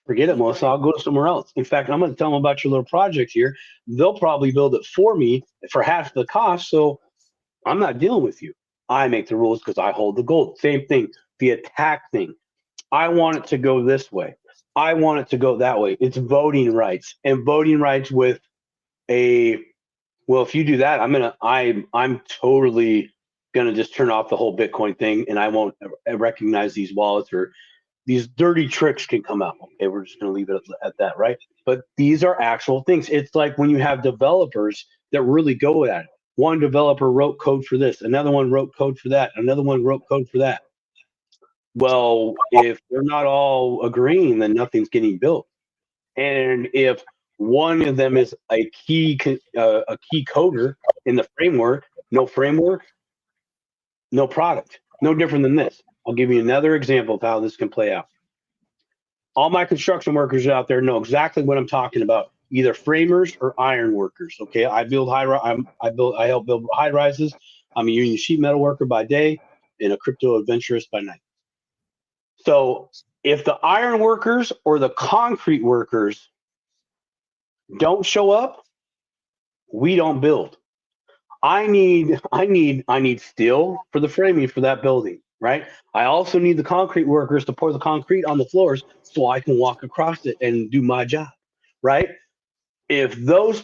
forget it, Melissa. I'll go somewhere else. In fact, I'm going to tell them about your little project here. They'll probably build it for me for half the cost. So I'm not dealing with you. I make the rules because I hold the gold. Same thing. The attack thing. I want it to go this way. I want it to go that way. It's voting rights, and voting rights with well, if you do that, I'm totally gonna just turn off the whole Bitcoin thing, and I won't recognize these wallets, or these dirty tricks can come out. Okay, we're just gonna leave it at that, right? But these are actual things. It's like when you have developers that really go at it. One developer wrote code for this, another one wrote code for that, another one wrote code for that. Well, if they're not all agreeing, then nothing's getting built. And if one of them is a key coder in the framework, no product. No different than this. I'll give you another example of how this can play out. All my construction workers out there know exactly what I'm talking about. Either framers or iron workers. Okay, I help build high rises. I'm a union sheet metal worker by day and a crypto adventurist by night. So if the iron workers or the concrete workers don't show up, we don't build. I need steel for the framing for that building, right? I also need the concrete workers to pour the concrete on the floors so I can walk across it and do my job, right? If there's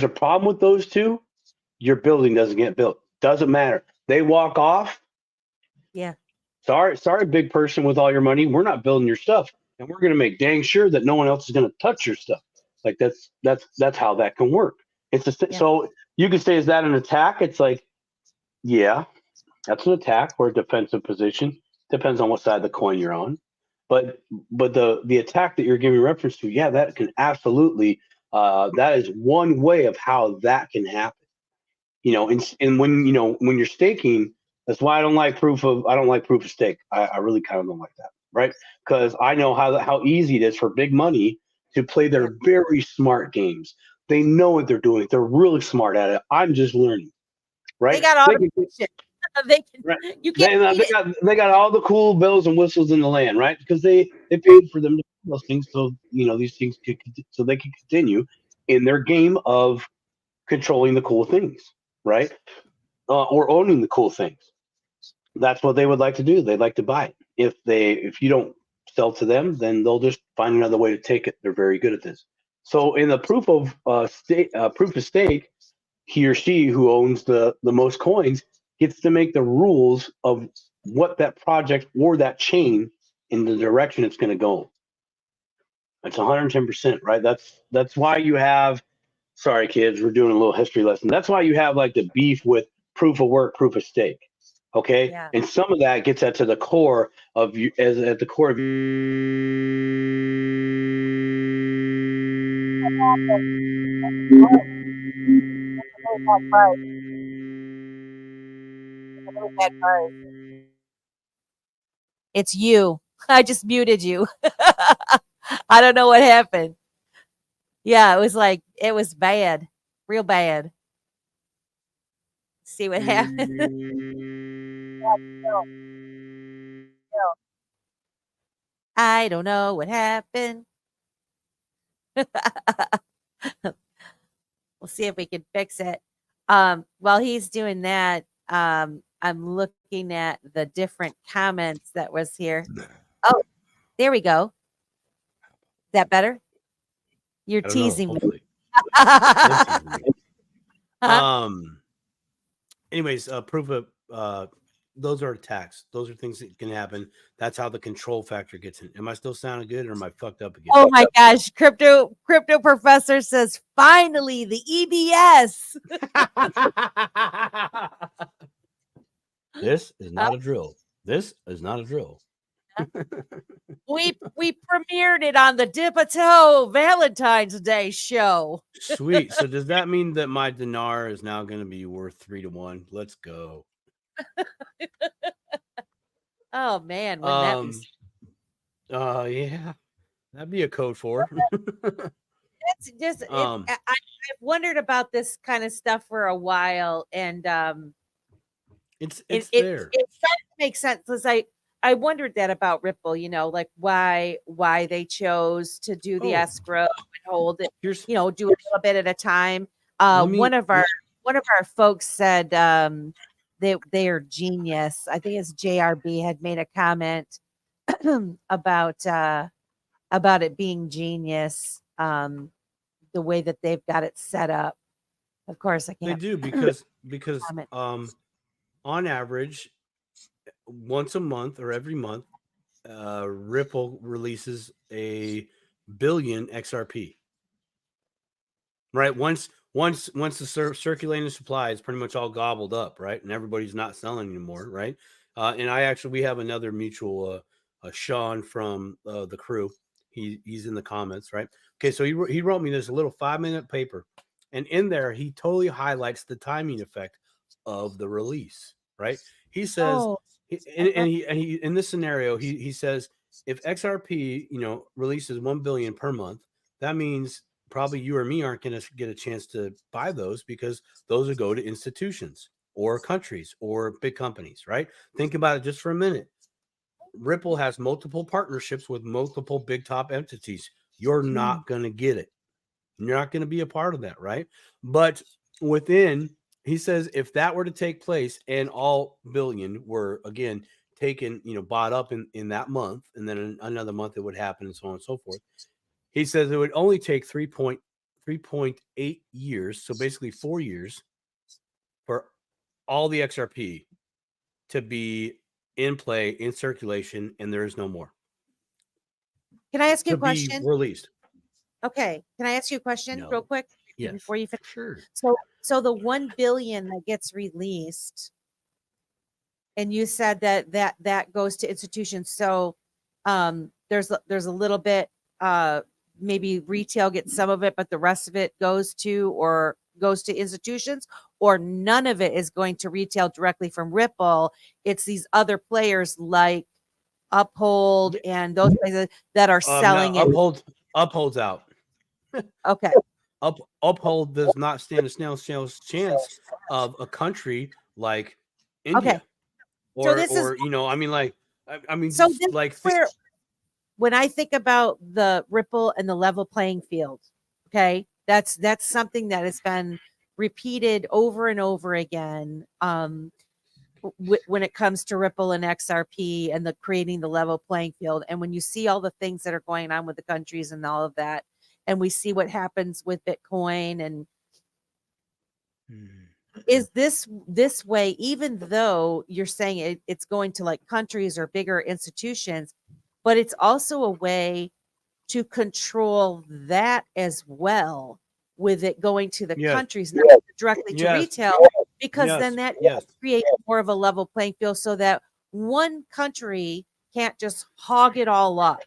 a problem with those two, your building doesn't get built. Doesn't matter. They walk off. Yeah. Sorry, big person with all your money. We're not building your stuff, and we're going to make dang sure that no one else is going to touch your stuff. Like that's how that can work. So you could say, is that an attack? It's like, yeah, that's an attack or a defensive position. Depends on what side of the coin you're on. But the attack that you're giving reference to, yeah, that can absolutely. That is one way of how that can happen. And when you're staking, that's why I don't like proof of stake. I really kind of don't like that, right? Because I know how easy it is for big money to play their very smart games. They know what they're doing. They're really smart at it. I'm just learning, right? They got all the shit. Right. You can't They got all the cool bells and whistles in the land, right? Because they paid for them to do those things, so these things so they can continue in their game of controlling the cool things, right? Or owning the cool things. That's what they would like to do. They'd like to buy it. If you don't sell to them, then they'll just find another way to take it. They're very good at this. So in the proof of stake, he or she who owns the most coins gets to make the rules of what that project or that chain in the direction it's going to go. That's 110%, right? That's why you have. Sorry, kids, we're doing a little history lesson. That's why you have like the beef with proof of work, proof of stake. Okay, and some of that gets at the core of you, at the core of you. It's you. I just muted you. I don't know what happened. Yeah, it was bad. Real bad. See what happened. I don't know what happened. We'll see if we can fix it. While he's doing that, I'm looking at the different comments that was here. Oh, there we go. Is that better? You're teasing me. Anyways, proof of those are attacks. Those are things that can happen. That's how the control factor gets in. Am I still sounding good, or am I fucked up again? Oh my gosh, crypto professor says finally the EBS. This is not a drill. This is not a drill. We premiered it on the Dip a Toe Valentine's Day show. Sweet. So does that mean that my dinar is now going to be worth 3-1? Let's go. Oh man, when that was Yeah, that'd be a code for. it's just I've wondered about this kind of stuff for a while, and it's it there. it started to make sense because I wondered that about Ripple, like why they chose to do the escrow and hold it, Here's do a little bit at a time. Let me- One of our folks said they are genius. I think it's JRB had made a comment about it being genius, the way that they've got it set up. Of course, I they can't. do because comment. on average, once a month or every month, Ripple releases a billion XRP. Right, once the circulating supply is pretty much all gobbled up, right, and everybody's not selling anymore, right? And we have another mutual, Sean from the crew. He's in the comments, right? Okay, so he wrote me this little 5-minute paper, and in there he totally highlights the timing effect of the release, right? He says, he in this scenario, he says if XRP releases 1 billion per month, that means probably you or me aren't going to get a chance to buy those because those will go to institutions or countries or big companies, right? Think about it just for a minute. Ripple has multiple partnerships with multiple big top entities. You're not going to get it. You're not going to be a part of that, right? But he says, if that were to take place and all billion were again taken, bought up in that month, and then in another month it would happen, and so on and so forth. He says it would only take 3.8 years, so basically 4 years, for all the XRP to be in play, in circulation, and there is no more. Can I ask you a To question? be released. Okay. Can I ask you a question real quick? Yes. Before you finish? Sure. So the 1 billion that gets released, and you said that goes to institutions. So there's a little bit, maybe retail gets some of it, but the rest of it goes to institutions, or none of it is going to retail directly from Ripple. It's these other players like Uphold and those places that are selling it. Uphold's out. Okay. Uphold does not stand a snail's chance of a country like India. Okay. So this is when I think about the Ripple and the level playing field, okay, that's something that has been repeated over and over again. When it comes to Ripple and XRP and creating the level playing field, and when you see all the things that are going on with the countries and all of that, and we see what happens with Bitcoin, and is this way, even though you're saying it's going to like countries or bigger institutions, but it's also a way to control that as well, with it going to the countries, not directly to retail, because then that creates more of a level playing field, so that one country can't just hog it all up,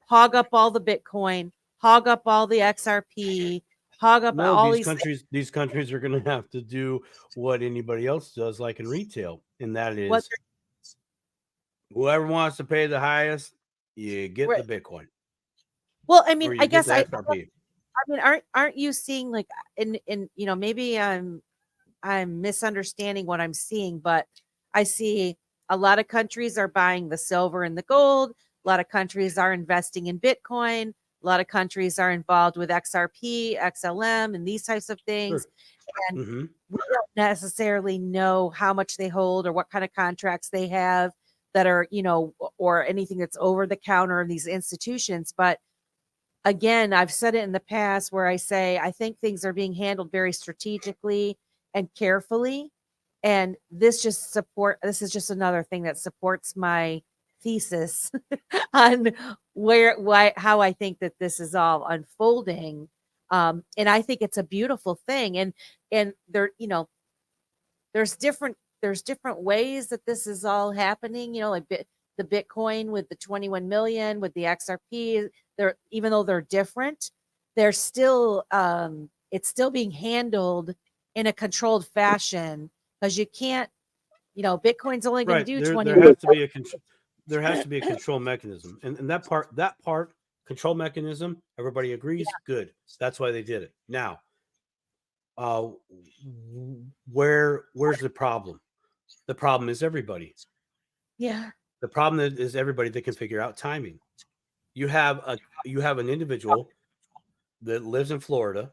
hog up all the Bitcoin, hog up all the XRP, hog up all these countries. These countries are going to have to do what anybody else does, like in retail, and that is whoever wants to pay the highest, you get the Bitcoin. Well, I mean, I guess XRP. I mean, aren't you seeing, like, in maybe I'm misunderstanding what I'm seeing, but I see a lot of countries are buying the silver and the gold. A lot of countries are investing in Bitcoin. A lot of countries are involved with XRP, XLM, and these types of things. Sure. And we don't necessarily know how much they hold or what kind of contracts they have that are, or anything that's over the counter in these institutions. But again, I've said it in the past where I say I think things are being handled very strategically and carefully. And this is just another thing that supports my thesis on how I think that this is all unfolding. And I think it's a beautiful thing. And there, there's different ways that this is all happening, like the Bitcoin with the 21 million, with the XRP, even though they're different, they're still, it's still being handled in a controlled fashion, because you can't, Bitcoin's only going to Right. do 20. There has to be a there has to be a control mechanism. And that part control mechanism, everybody agrees, good. That's why they did it. Now, where's the problem? The problem is everybody. Yeah. The problem is everybody that can figure out timing. You have an individual that lives in Florida.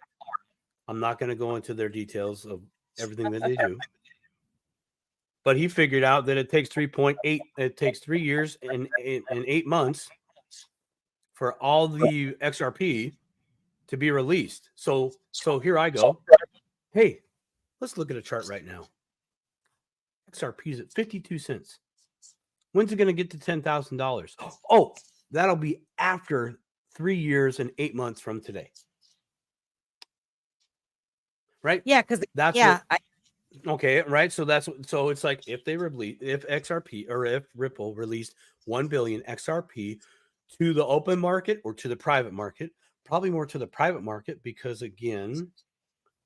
I'm not going to go into their details of everything that they do, but he figured out that it takes 3 years and 8 months for all the XRP to be released. So here I go. Hey, let's look at a chart right now. XRP is at 52 cents. When's it going to get to $10,000? Oh, that'll be after 3 years and 8 months from today. Right? Yeah, because okay, right. So it's like if XRP or if Ripple released 1 billion XRP to the open market or to the private market, probably more to the private market, because again,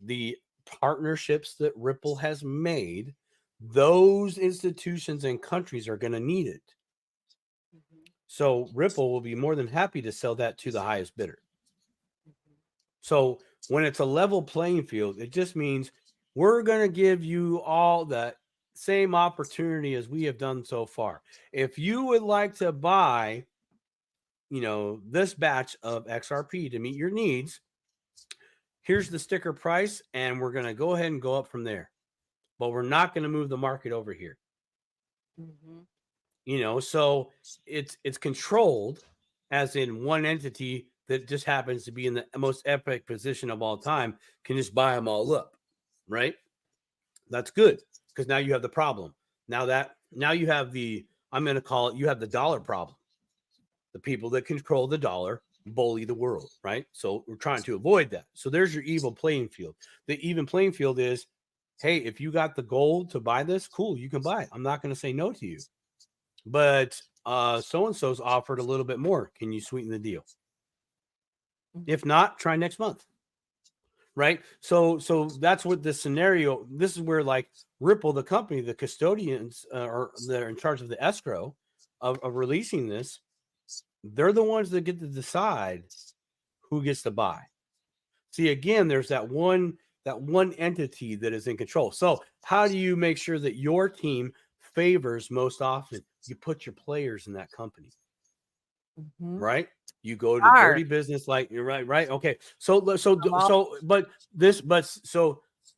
the partnerships that Ripple has made, those institutions and countries are going to need it. So Ripple will be more than happy to sell that to the highest bidder. So when it's a level playing field, it just means we're going to give you all that same opportunity as we have done so far. If you would like to buy, this batch of XRP to meet your needs, here's the sticker price, and we're going to go ahead and go up from there. But we're not going to move the market over here. So it's controlled, as in one entity that just happens to be in the most epic position of all time can just buy them all up, right? That's good, because now you have the problem. Now you have I'm going to call it, you have the dollar problem. The people that control the dollar bully the world, right? So we're trying to avoid that. So there's your evil playing field. The even playing field is, hey, if you got the gold to buy this, cool, you can buy it. I'm not going to say no to you. But so-and-so's offered a little bit more. Can you sweeten the deal? If not, try next month. Right? So that's what this scenario, this is where like Ripple, the company, the custodians they're in charge of the escrow of releasing this. They're the ones that get to decide who gets to buy. See, again, there's that one entity that is in control. So how do you make sure that your team favors most often? You put your players in that company. Right? You go to dirty business, like you're right. Okay. So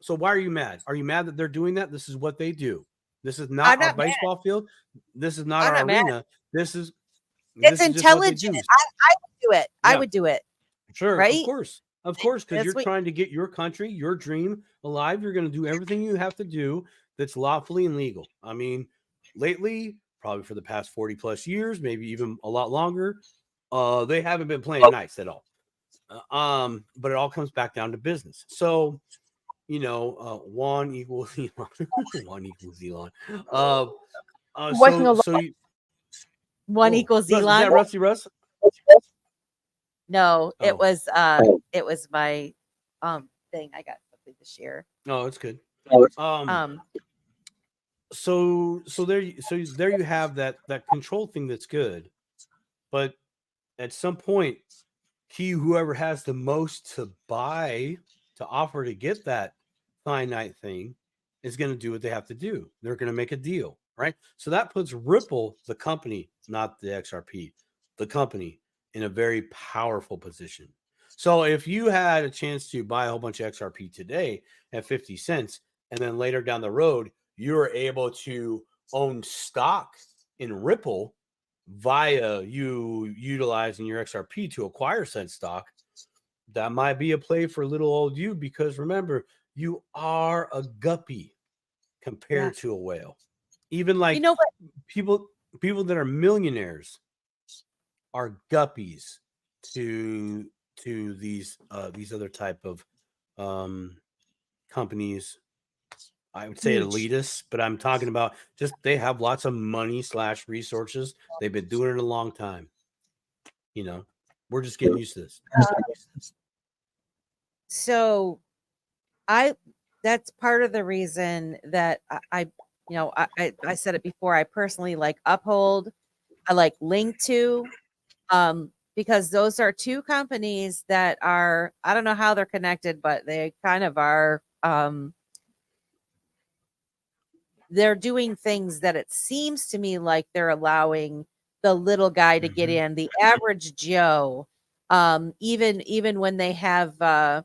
why are you mad? Are you mad that they're doing that? This is what they do. This is not our baseball field. This is not our arena. It's intelligent. I would do it. Yeah. I would do it. Sure. Right? Of course, because you're trying to get your country, your dream alive. You're going to do everything you have to do that's lawfully and legal. I mean, lately, probably for the past 40 plus years, maybe even a lot longer, they haven't been playing nice at all. But it all comes back down to business. So, one equals Elon. One equals Elon. One equals Elon. Is that Rusty Russ? No, it was my thing. I got something to share. Oh, it's good. So there you have that control thing that's good, but at some point, whoever has the most to buy, to offer to get that finite thing, is going to do what they have to do. They're going to make a deal, right? So that puts Ripple, the company, not the XRP, the company, in a very powerful position. So if you had a chance to buy a whole bunch of XRP today at 50 cents, and then later down the road, you're able to own stock in Ripple via you utilizing your XRP to acquire said stock, that might be a play for little old you, because remember, you are a guppy. compared to a whale. Even like But people that are millionaires are guppies to these other type of companies. I would say huge. elitists, but I'm talking about just they have lots of money / resources. They've been doing it a long time. We're just getting used to this. So that's part of the reason that I said it before. I personally like Uphold. I like Link to, because those are two companies that are, I don't know how they're connected, but they kind of are. They're doing things that it seems to me like they're allowing the little guy to get in, the average Joe, even when they have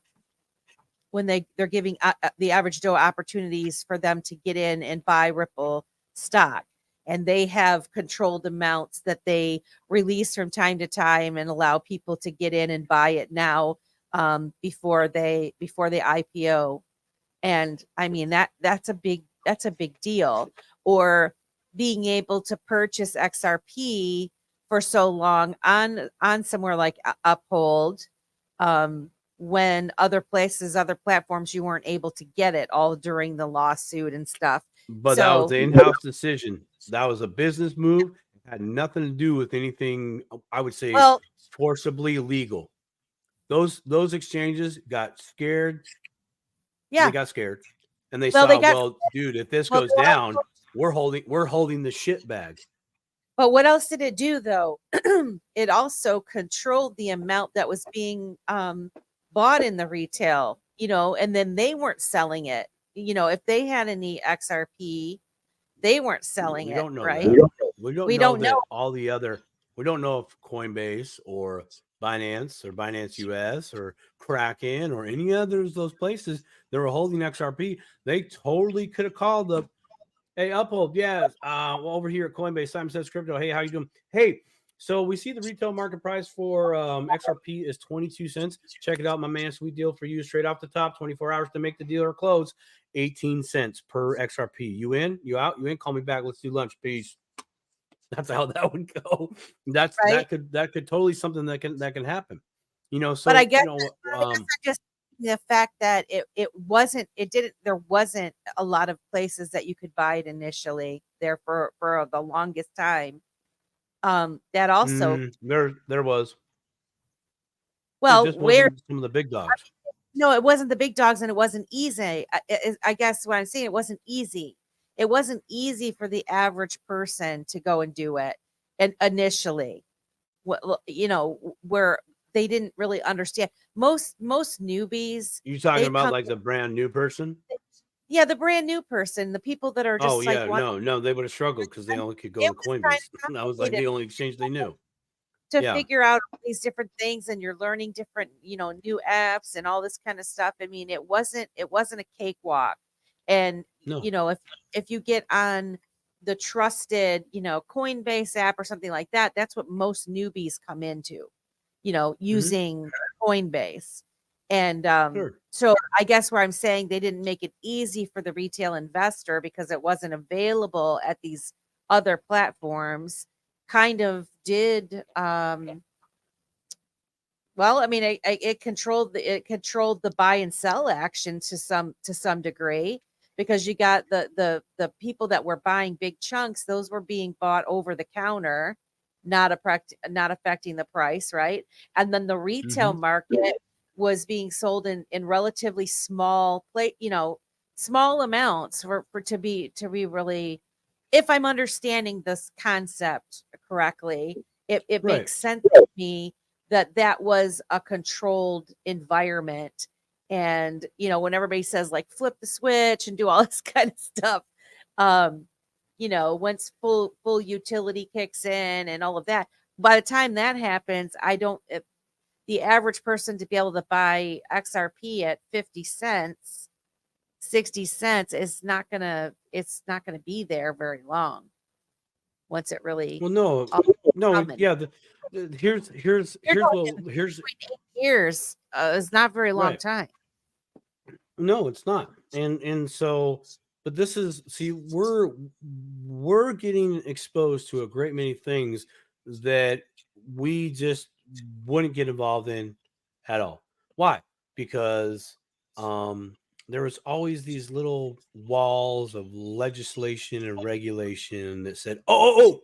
when they're giving the average Joe opportunities for them to get in and buy Ripple stock, and they have controlled amounts that they release from time to time and allow people to get in and buy it now, before they IPO. And I mean that's a big deal. Or being able to purchase XRP for so long on somewhere like Uphold, when other platforms you weren't able to get it, all during the lawsuit and stuff. But that was the in-house decision. That was a business move. It had nothing to do with anything, I would say, forcibly legal. Those exchanges got scared. Yeah, they got scared, and they Well, saw, they got- well, dude, if this goes down, we're holding the shit bag. But what else did it do, though? It also controlled the amount that was being bought in the retail, and then they weren't selling it. If they had any XRP, they weren't selling We it, don't know right? that. We don't We know don't that know. all the other. We don't know if Coinbase or Binance or Binance US or Kraken or any others those places that were holding XRP. They totally could have called up. Hey, Uphold, yes. Well, over here at Coinbase, Simon Says Crypto. Hey, how you doing? Hey, so we see the retail market price for XRP is 22 cents. Check it out, my man. Sweet deal for you, straight off the top. 24 hours to make the deal or close. 18 cents per XRP. You in? You out? You in? Call me back. Let's do lunch. Peace. That's how that would go. That could totally something that can happen. So But I guess, just the fact that there wasn't a lot of places that you could buy it initially there for the longest time. That also, there was. well, it just where wasn't some of the big dogs. No, it wasn't the big dogs, and it wasn't easy. I guess what I'm saying, it wasn't easy. It wasn't easy for the average person to go and do it, and initially, where they didn't really understand. Most newbies. You talking about like the brand new person? Yeah, the brand new person, the people that are just no, they would have struggled because they only could go to Coinbase. That was like the only exchange they knew. To figure out all these different things, and you're learning different, new apps and all this kind of stuff. I mean, it wasn't a cakewalk. And if you get on the trusted, Coinbase app or something like that, that's what most newbies come into, using Coinbase. And so I guess where I'm saying they didn't make it easy for the retail investor because it wasn't available at these other platforms, kind of did well, I mean, it controlled the buy and sell action to some degree, because you got the people that were buying big chunks, those were being bought over the counter, not affecting the price, right? And then the retail market was being sold in relatively small small amounts for to be really, if I'm understanding this concept correctly, it makes sense to me that was a controlled environment. And when everybody says like flip the switch and do all this kind of stuff, once full utility kicks in and all of that, by the time that happens, the average person to be able to buy XRP at 50 cents, 60 cents it's not gonna be there very long once it really. Well, no, yeah. Here's years is not very long time. No, it's not. And so But this is, see, we're getting exposed to a great many things that we just wouldn't get involved in at all. Why? Because there was always these little walls of legislation and regulation that said, "Oh,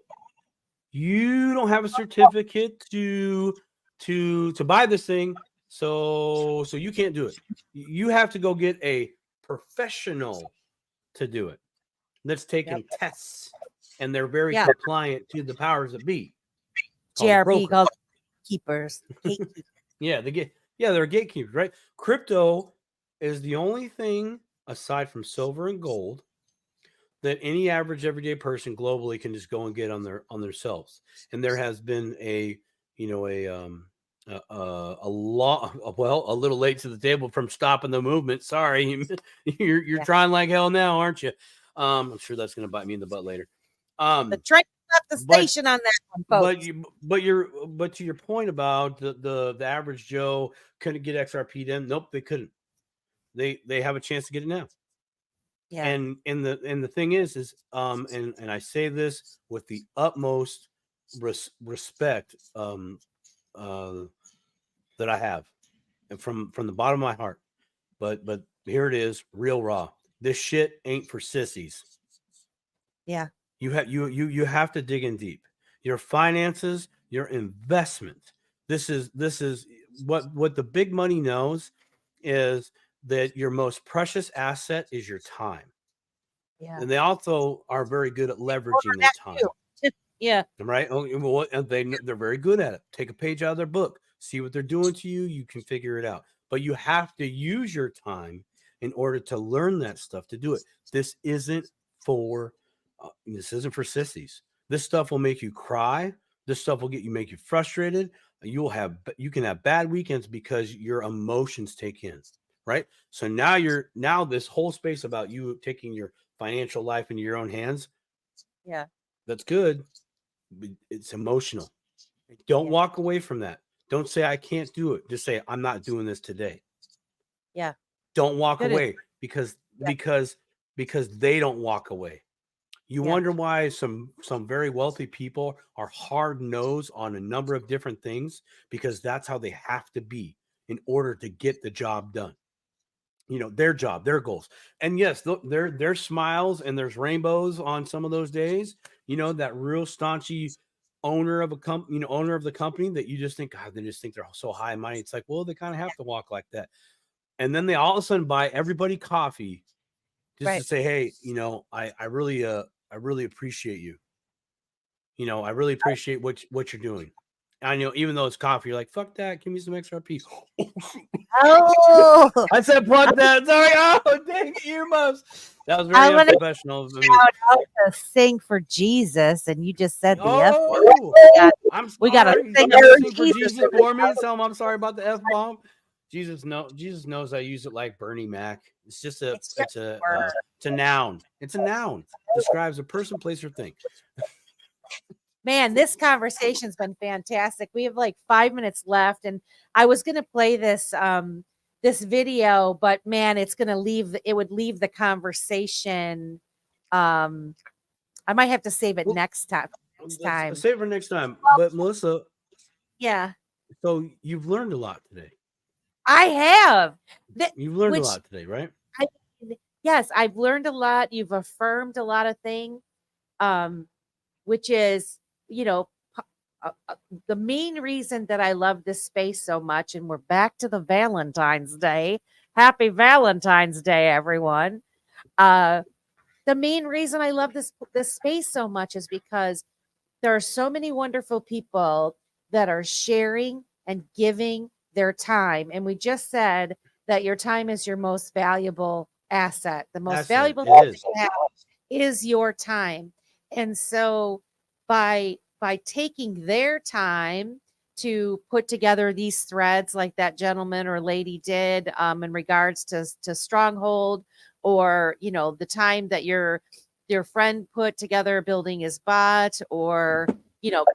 you don't have a certificate to buy this thing, so you can't do it. You have to go get a professional to do it that's taken tests, and they're very Yeah. compliant to the powers that be. Called GRP brokers. called keepers. Gatekeepers. Yeah, they're gatekeepers, right? Crypto is the only thing aside from silver and gold that any average everyday person globally can just go and get on themselves. And there has been a a little late to the table from stopping the movement. Sorry, you're trying like hell now, aren't you? I'm sure that's going to bite me in the butt later. The train left the station on that one, folks. But to your point about the average Joe couldn't get XRP then. Nope, they couldn't. They have a chance to get it now. Yeah. And the thing is and I say this with the utmost respect that I have, and from the bottom of my heart. But here it is, real raw. This shit ain't for sissies. Yeah. You have to dig in deep. Your finances, your investment. This is what the big money knows is that your most precious asset is your time. Yeah. And they also are very good at leveraging their time. Yeah. Right? And they're very good at it. Take a page out of their book, see what they're doing to you. You can figure it out. But you have to use your time in order to learn that stuff to do it. This isn't for sissies. This stuff will make you cry. This stuff will make you frustrated. You can have bad weekends because your emotions take in, right? So now this whole space about you taking your financial life into your own hands. Yeah. That's good. But it's emotional. Don't walk away from that. Don't say I can't do it. Just say I'm not doing this today. Yeah. Don't walk away because they don't walk away. You wonder why some very wealthy people are hard-nosed on a number of different things, because that's how they have to be in order to get the job done. Their job, their goals. And yes, there's smiles and there's rainbows on some of those days. That real staunchy owner of a company, owner of the company that you just think, God, they just think they're so high and mighty. It's like, well, they kind of have to walk like that. And then they all of a sudden buy everybody coffee just to say, hey, I really appreciate you. I really appreciate what you're doing. I know, even though it's coffee, you're like, fuck that. Give me some XRP. Oh, I said, fuck that. Sorry. Oh, dang it, earmuffs. That was very unprofessional. Shout out to sing for Jesus, and you just said the F word. I'm sorry. We got to sing for Jesus for me. Tell him I'm sorry about the F bomb. Jesus knows I use it like Bernie Mac. It's just it's a noun. It's a noun. Describes a person, place, or thing. Man, this conversation's been fantastic. We have like 5 minutes left, and I was going to play this this video, but man, it would leave the conversation. I might have to save it next time. Save it for next time. But Melissa, yeah. So you've learned a lot today. I have. You've learned a lot today, right? Yes, I've learned a lot. You've affirmed a lot of things, which is, the main reason that I love this space so much. And we're back to the Valentine's Day. Happy Valentine's Day, everyone. The main reason I love this space so much is because there are so many wonderful people that are sharing and giving their time. And we just said that your time is your most valuable asset. The most valuable thing you have is your time. And so by taking their time to put together these threads like that gentleman or lady did in regards to Stronghold, or, the time that your friend put together building his bot, or,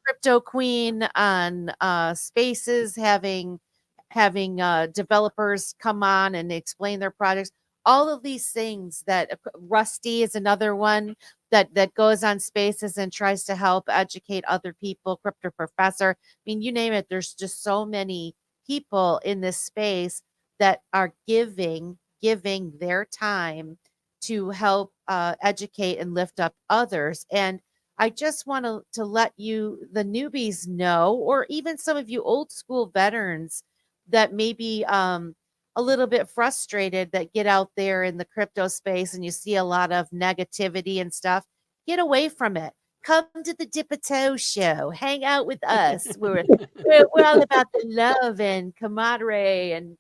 Crypto Queen on Spaces having developers come on and explain their projects. all of these things that Rusty is another one that goes on Spaces and tries to help educate other people. Crypto Professor, I mean, you name it. There's just so many people in this space that are giving their time to help educate and lift up others. And I just want to let you, the newbies, know, or even some of you old school veterans that maybe a little bit frustrated that get out there in the crypto space and you see a lot of negativity and stuff. Get away from it. Come to the Dip a Toe show. Hang out with us. We're all about the love and camaraderie, and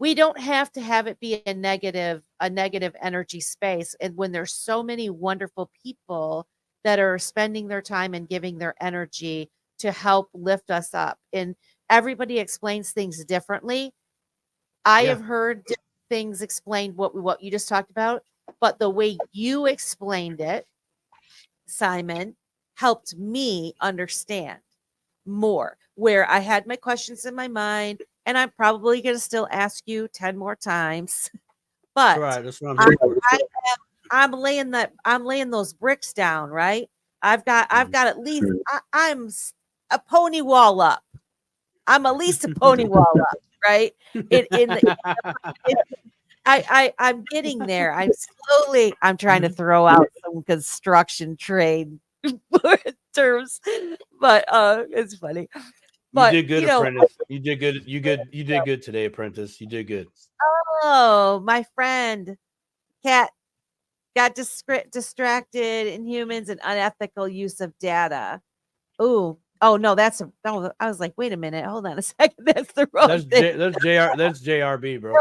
we don't have to have it be a negative energy space. And when there's so many wonderful people that are spending their time and giving their energy to help lift us up, and everybody explains things differently. I Yeah. have heard things explained what you just talked about, but the way you explained it, Simon, helped me understand more, where I had my questions in my mind, and I'm probably going to still ask you 10 more times. But That's what I'm here for. I'm laying those bricks down, right? I've got at least I'm a pony wall up. I'm at least a pony wall up, right? I'm getting there. I'm trying to throw out some construction trade terms, but it's funny. But you did good, apprentice. You did good. You did good today, apprentice. You did good. Oh, my friend Kat got distracted in humans and unethical use of data. Oh no, I was like, wait a minute, hold on a second. That's the wrong thing. That's JRB, bro.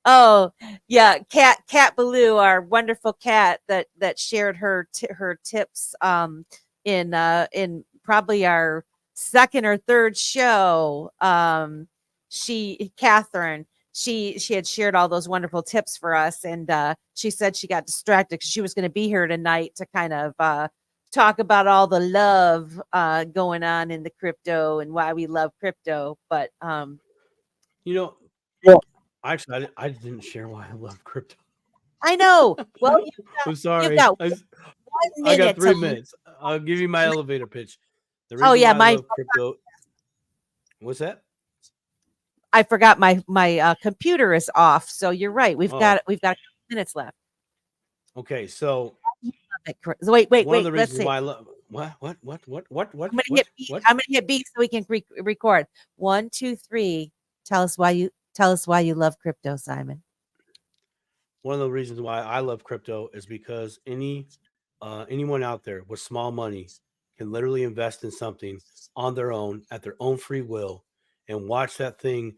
Oh yeah, Kat Ballou, our wonderful cat that shared her tips in probably our second or third show. Catherine, she had shared all those wonderful tips for us, and she said she got distracted because she was going to be here tonight to kind of talk about all the love going on in the crypto and why we love crypto. But actually, I didn't share why I love crypto. I know. Well, I'm sorry. You've got 1 minute. I got 3 minutes. I'll give you my elevator pitch. The reason why I love crypto. What's that? I forgot my computer is off. So you're right. We've got minutes left. Okay, so wait. One of the reasons why I love what? I'm gonna hit B so we can record. 1, 2, 3. Tell us why you love crypto, Simon. One of the reasons why I love crypto is because anyone out there with small money can literally invest in something on their own at their own free will and watch that thing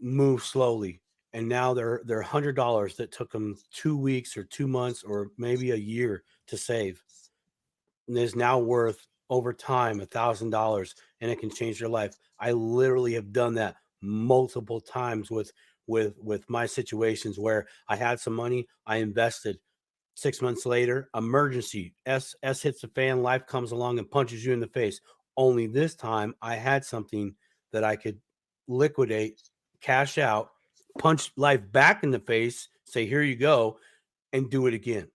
move slowly. And now they're $100 that took them 2 weeks or 2 months or maybe a year to save, and is now worth over time $1,000, and it can change their life. I literally have done that multiple times with my situations where I had some money, I invested. 6 months later, emergency, S hits the fan, life comes along and punches you in the face. Only this time I had something that I could liquidate, cash out, punch life back in the face, say, here you go, and do it again.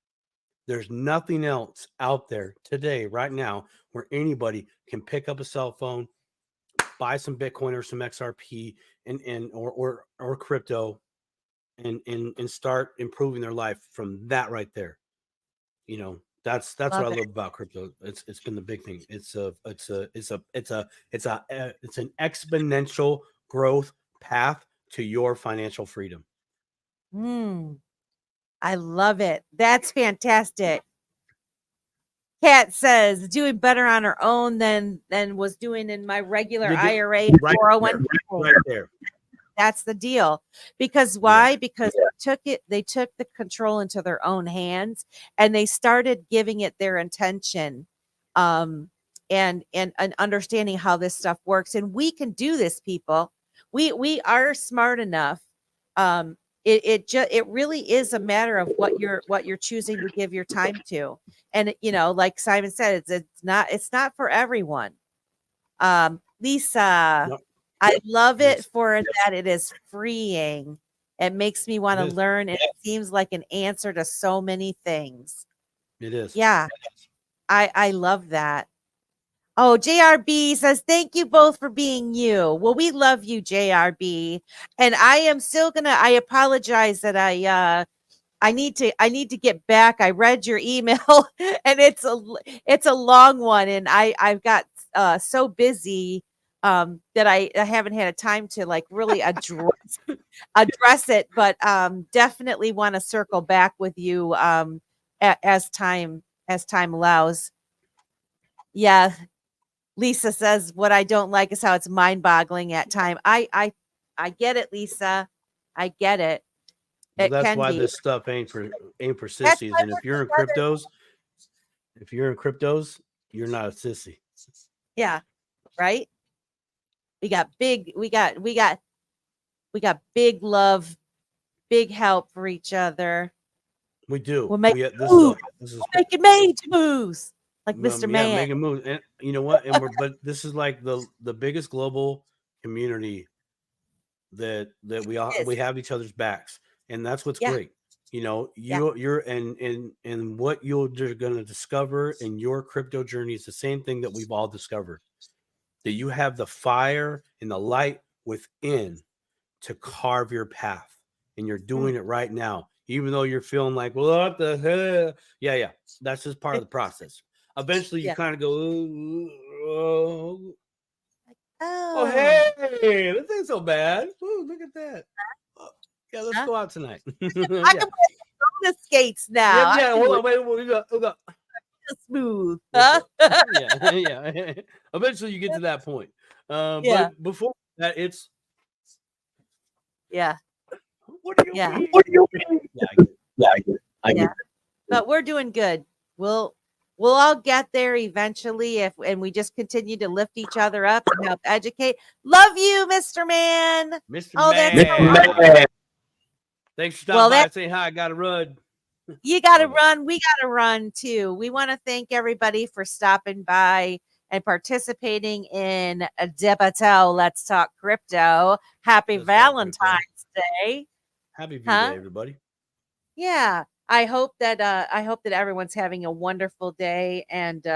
There's nothing else out there today, right now, where anybody can pick up a cell phone, buy some Bitcoin or some XRP or crypto, and start improving their life from that right there. That's what I love about crypto. It's been the big thing. It's an exponential growth path to your financial freedom. I love it. That's fantastic. Kat says doing better on her own than was doing in my regular IRA 401k. Right there. That's the deal. Because why? Because they took the control into their own hands, and they started giving it their intention, and understanding how this stuff works. And we can do this, people. We are smart enough. It really is a matter of what you're choosing to give your time to. And like Simon said, it's not for everyone. Lisa, I love it for that it is freeing It makes me want to It is. learn, and it seems like an answer to so many things. It is. Yeah, I love that. Oh, JRB says, thank you both for being you. Well, we love you, JRB. And I am still I apologize that I need to get back. I read your email and it's a long one. And I've got so busy that I haven't had a time to like really address it, but definitely want to circle back with you as time allows. Yeah. Lisa says, what I don't like is how it's mind-boggling at time. I get it, Lisa. I get it. Well, It that's can why be. this stuff ain't for That's sissies. why And if we're you're in together. cryptos, you're not a sissy. Yeah, right? We got big love, big help for each other. We do. We'll make This moves. is We're making major moves. Like Mr. yeah, Man. making moves. And you know what? And but this is like the biggest global community that we have each other's backs, and that's what's Yeah. great. You know, you're and what you're going to discover in your crypto journey is the same thing that we've all discovered. That you have the fire and the light within to carve your path, and you're doing it right now. Even though you're feeling like, well, what the hell? Yeah, that's just part of the process. Eventually, you kind of go, oh, hey, this ain't so bad. Ooh, look at that. Yeah, let's go out tonight. I can play roller skates now. Yeah, hold on, wait, hold on. Smooth. Huh? Yeah. Eventually, you get to that point. Yeah. But before that, it's Yeah. what do you Yeah. mean? What do you mean? Yeah, I get it. But we're doing good. We'll all get there eventually and we just continue to lift each other up and help educate. Love you, Mr. Man. Mr. Oh, Man. that's Thanks for stopping Well, by that- and saying hi. I got to run. You got to Love it. run. We got to run too. We want to thank everybody for stopping by and participating in a Debato Let's Talk Crypto. Happy Let's Talk Valentine's Day. Happy V Huh? Day, everybody. Yeah. I hope that everyone's having a wonderful day and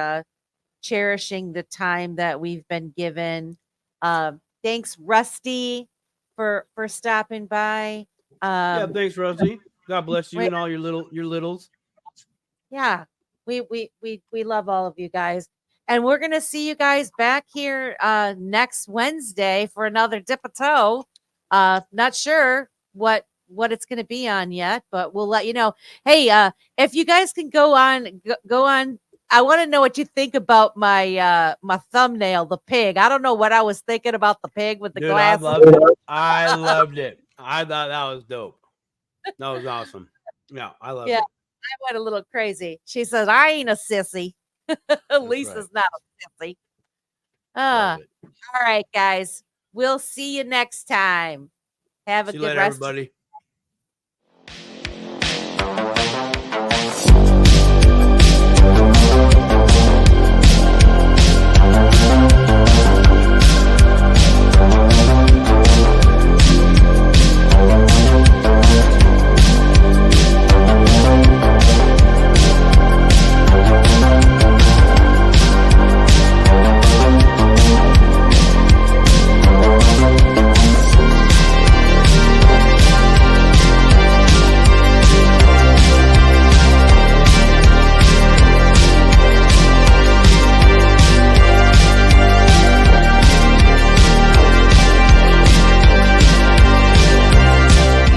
cherishing the time that we've been given. Thanks, Rusty, for stopping by. Yeah, thanks, Rusty. God bless you wait. and all your littles. Yeah, we love all of you guys, and we're gonna see you guys back here next Wednesday for another Dip a Toe. Not sure what it's gonna be on yet, but we'll let you know. Hey, if you guys can go on. I want to know what you think about my my thumbnail, the pig. I don't know what I was thinking about the pig with the Dude, glasses. I loved it. I thought that was dope. That was awesome. Yeah, I loved it. I went a little crazy. She says, I ain't a sissy. Lisa's not a sissy. Love it. All right, guys. We'll see you next time. Have a See you good later, rest of everybody.